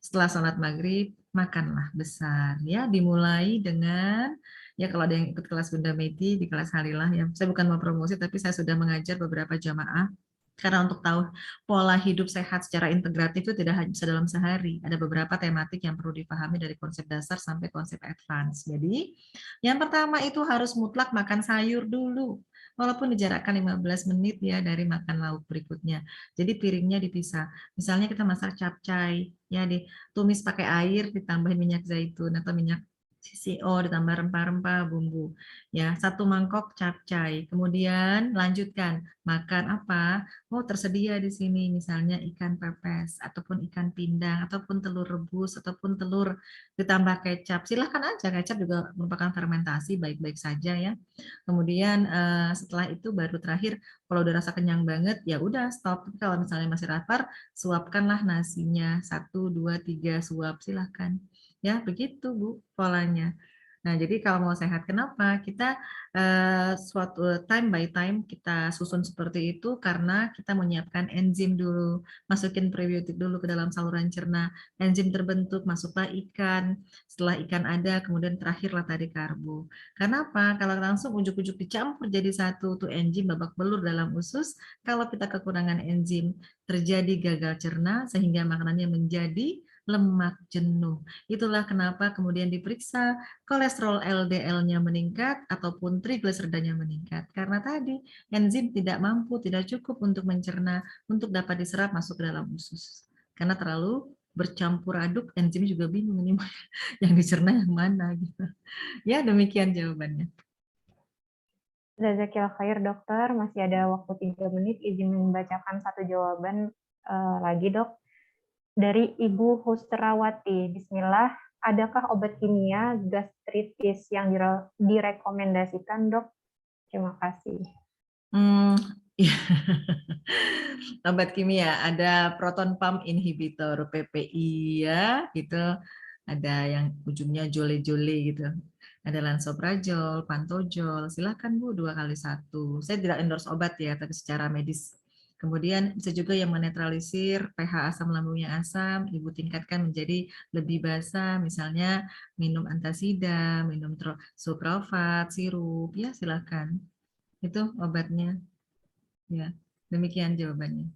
[SPEAKER 1] Setelah sholat maghrib, makanlah besar, ya, dimulai dengan ya kalau ada yang ikut kelas Bunda Meti di kelas Halilah ya, saya bukan mau promosi tapi saya sudah mengajar beberapa jamaah karena untuk tahu pola hidup sehat secara integratif itu tidak hanya bisa dalam sehari. Ada beberapa tematik yang perlu dipahami dari konsep dasar sampai konsep advance. Jadi, yang pertama itu harus mutlak makan sayur dulu. Walaupun dijarakkan 15 menit ya dari makan lauk berikutnya. Jadi piringnya dipisah. Misalnya kita masak capcay, ya ditumis pakai air, ditambahin minyak zaitun atau minyak CCO, ditambah rempah-rempah, bumbu. Ya, satu mangkok capcay. Kemudian lanjutkan makan apa? Oh, tersedia di sini misalnya ikan pepes ataupun ikan pindang ataupun telur rebus ataupun telur ditambah kecap. Silahkan aja, kecap juga merupakan fermentasi, baik-baik saja ya. Kemudian setelah itu baru terakhir kalau udah rasa kenyang banget ya udah stop. Kalau misalnya masih lapar, suapkanlah nasinya 1, 2, 3 suap silahkan. Ya, begitu Bu polanya. Nah, jadi kalau mau sehat, kenapa? Kita suatu time by time kita susun seperti itu karena kita menyiapkan enzim dulu, masukin prebiotik dulu ke dalam saluran cerna, enzim terbentuk, masuklah ikan, setelah ikan ada, kemudian terakhirlah tadi karbo. Kenapa? Kalau langsung ujuk-ujuk dicampur jadi satu, tuh enzim babak belur dalam usus, kalau kita kekurangan enzim, terjadi gagal cerna sehingga makanannya menjadi lemak jenuh. Itulah kenapa kemudian diperiksa kolesterol LDL-nya meningkat ataupun trigliseridanya meningkat. Karena tadi enzim tidak mampu, tidak cukup untuk mencerna, untuk dapat diserap masuk ke dalam usus. Karena terlalu bercampur aduk, enzim juga bingung ini yang dicerna yang mana gitu. Ya, demikian jawabannya.
[SPEAKER 2] Jazakillah khair dokter, masih ada waktu 3 menit, izin membacakan satu jawaban lagi dok. Dari Ibu Hustrawati, Bismillah, adakah obat kimia gastritis yang direkomendasikan dok? Terima kasih.
[SPEAKER 1] Ya. Obat kimia ada proton pump inhibitor PPI ya gitu, ada yang ujungnya jole-jole gitu, ada lansoprazol, pantojol, silahkan Bu 2x1. Saya tidak endorse obat ya tapi secara medis. Kemudian bisa juga yang menetralisir pH asam lambung yang asam, Ibu tingkatkan menjadi lebih basa, misalnya minum antasida, minum supralfat, sirup, ya silahkan. Itu obatnya. Ya, demikian jawabannya.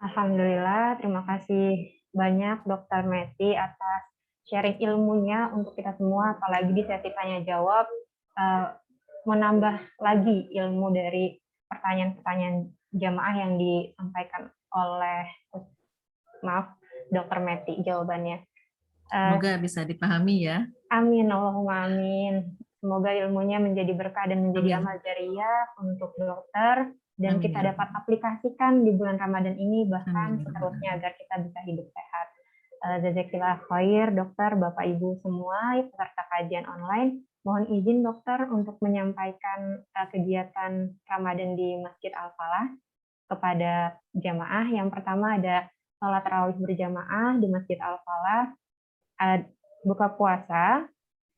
[SPEAKER 2] Alhamdulillah, terima kasih banyak Dokter Meti atas sharing ilmunya untuk kita semua, apalagi di sesi tanya jawab, menambah lagi ilmu dari pertanyaan-pertanyaan jamaah yang disampaikan oleh, maaf, Dokter Meti jawabannya.
[SPEAKER 1] Semoga bisa dipahami ya.
[SPEAKER 2] Amin, Allahumma amin. Semoga ilmunya menjadi berkah dan menjadi amal jariah untuk dokter, dan
[SPEAKER 1] Amin,
[SPEAKER 2] kita
[SPEAKER 1] ya.
[SPEAKER 2] dapat aplikasikan di bulan Ramadan ini, bahkan
[SPEAKER 1] Amin.
[SPEAKER 2] seterusnya agar kita bisa hidup sehat. Jazakillah khair, dokter, Bapak Ibu semua, peserta kajian online. Mohon izin dokter untuk menyampaikan kegiatan Ramadan di Masjid Al-Falah kepada jamaah. Yang pertama ada sholat tarawih berjamaah di Masjid Al-Falah. Buka puasa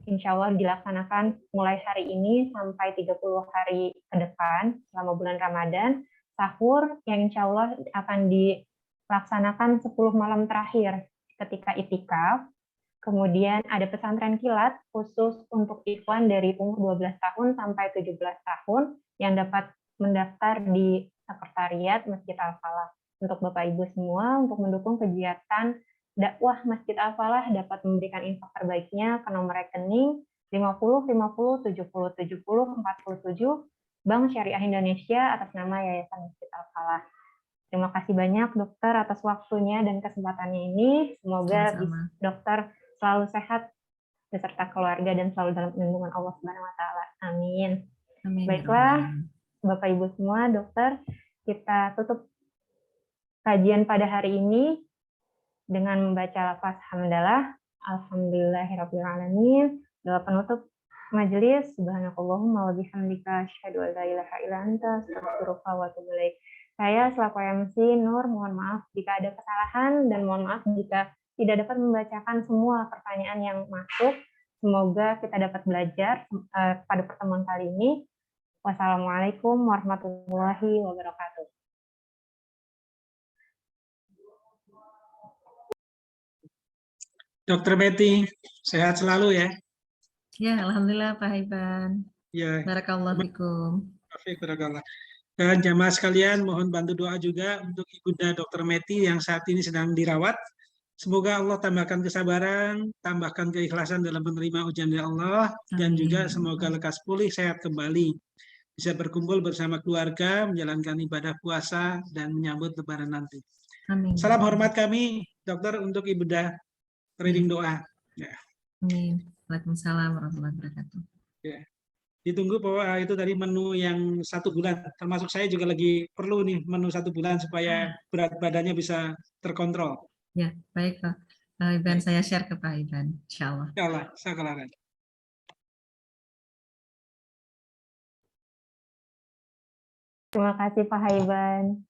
[SPEAKER 2] insya Allah dilaksanakan mulai hari ini sampai 30 hari ke depan selama bulan Ramadan. Sahur yang insya Allah akan dilaksanakan 10 malam terakhir ketika itikaf. Kemudian ada pesantren kilat khusus untuk ikhwan dari umur 12 tahun sampai 17 tahun yang dapat mendaftar di sekretariat Masjid Al-Falah. Untuk Bapak Ibu semua, untuk mendukung kegiatan dakwah Masjid Al-Falah dapat memberikan infak terbaiknya ke nomor rekening 50 50 70 70 47 Bank Syariah Indonesia atas nama Yayasan Masjid Al-Falah. Terima kasih banyak dokter atas waktunya dan kesempatannya ini. Semoga dokter selalu sehat beserta keluarga dan selalu dalam lindungan Allah Subhanahu wa taala. Amin.
[SPEAKER 1] Amin.
[SPEAKER 2] Baiklah, Bapak Ibu semua, dokter, kita tutup kajian pada hari ini dengan membaca lafaz hamdalah, alhamdulillahirrabbilalamin. Doa penutup majelis, subhanakallahumma wa bihamdika asyhadu an la ilaha illa anta astaghfiruka wa atubu ilaik. Saya selaku MC Nur, mohon maaf jika ada kesalahan dan mohon maaf jika tidak dapat membacakan semua pertanyaan yang masuk. Semoga kita dapat belajar pada pertemuan kali ini. Wassalamualaikum warahmatullahi wabarakatuh.
[SPEAKER 5] Dokter Betty, sehat selalu ya.
[SPEAKER 1] Ya, alhamdulillah Pak Haiban.
[SPEAKER 5] Ya,
[SPEAKER 1] Barakallahu fikum.
[SPEAKER 5] barakallah. Dan jamaah sekalian, mohon bantu doa juga untuk Ibunda Dokter Meti yang saat ini sedang dirawat. Semoga Allah tambahkan kesabaran, tambahkan keikhlasan dalam menerima ujian dari Allah, dan juga semoga lekas pulih, sehat kembali. Bisa berkumpul bersama keluarga, menjalankan ibadah puasa, dan menyambut lebaran nanti.
[SPEAKER 1] Amin.
[SPEAKER 5] Salam hormat kami, dokter, untuk Ibunda. Reading doa. Ya.
[SPEAKER 1] Amin. Waalaikumsalam warahmatullahi wabarakatuh.
[SPEAKER 5] Ya. Ditunggu bahwa itu dari menu yang 1 bulan, termasuk saya juga lagi perlu nih menu 1 bulan supaya berat badannya bisa terkontrol.
[SPEAKER 1] Ya, baik Pak Haiban, saya share ke Pak Haiban, insya Allah.
[SPEAKER 5] Insya Allah, saya kelar.
[SPEAKER 2] Terima kasih Pak Haiban.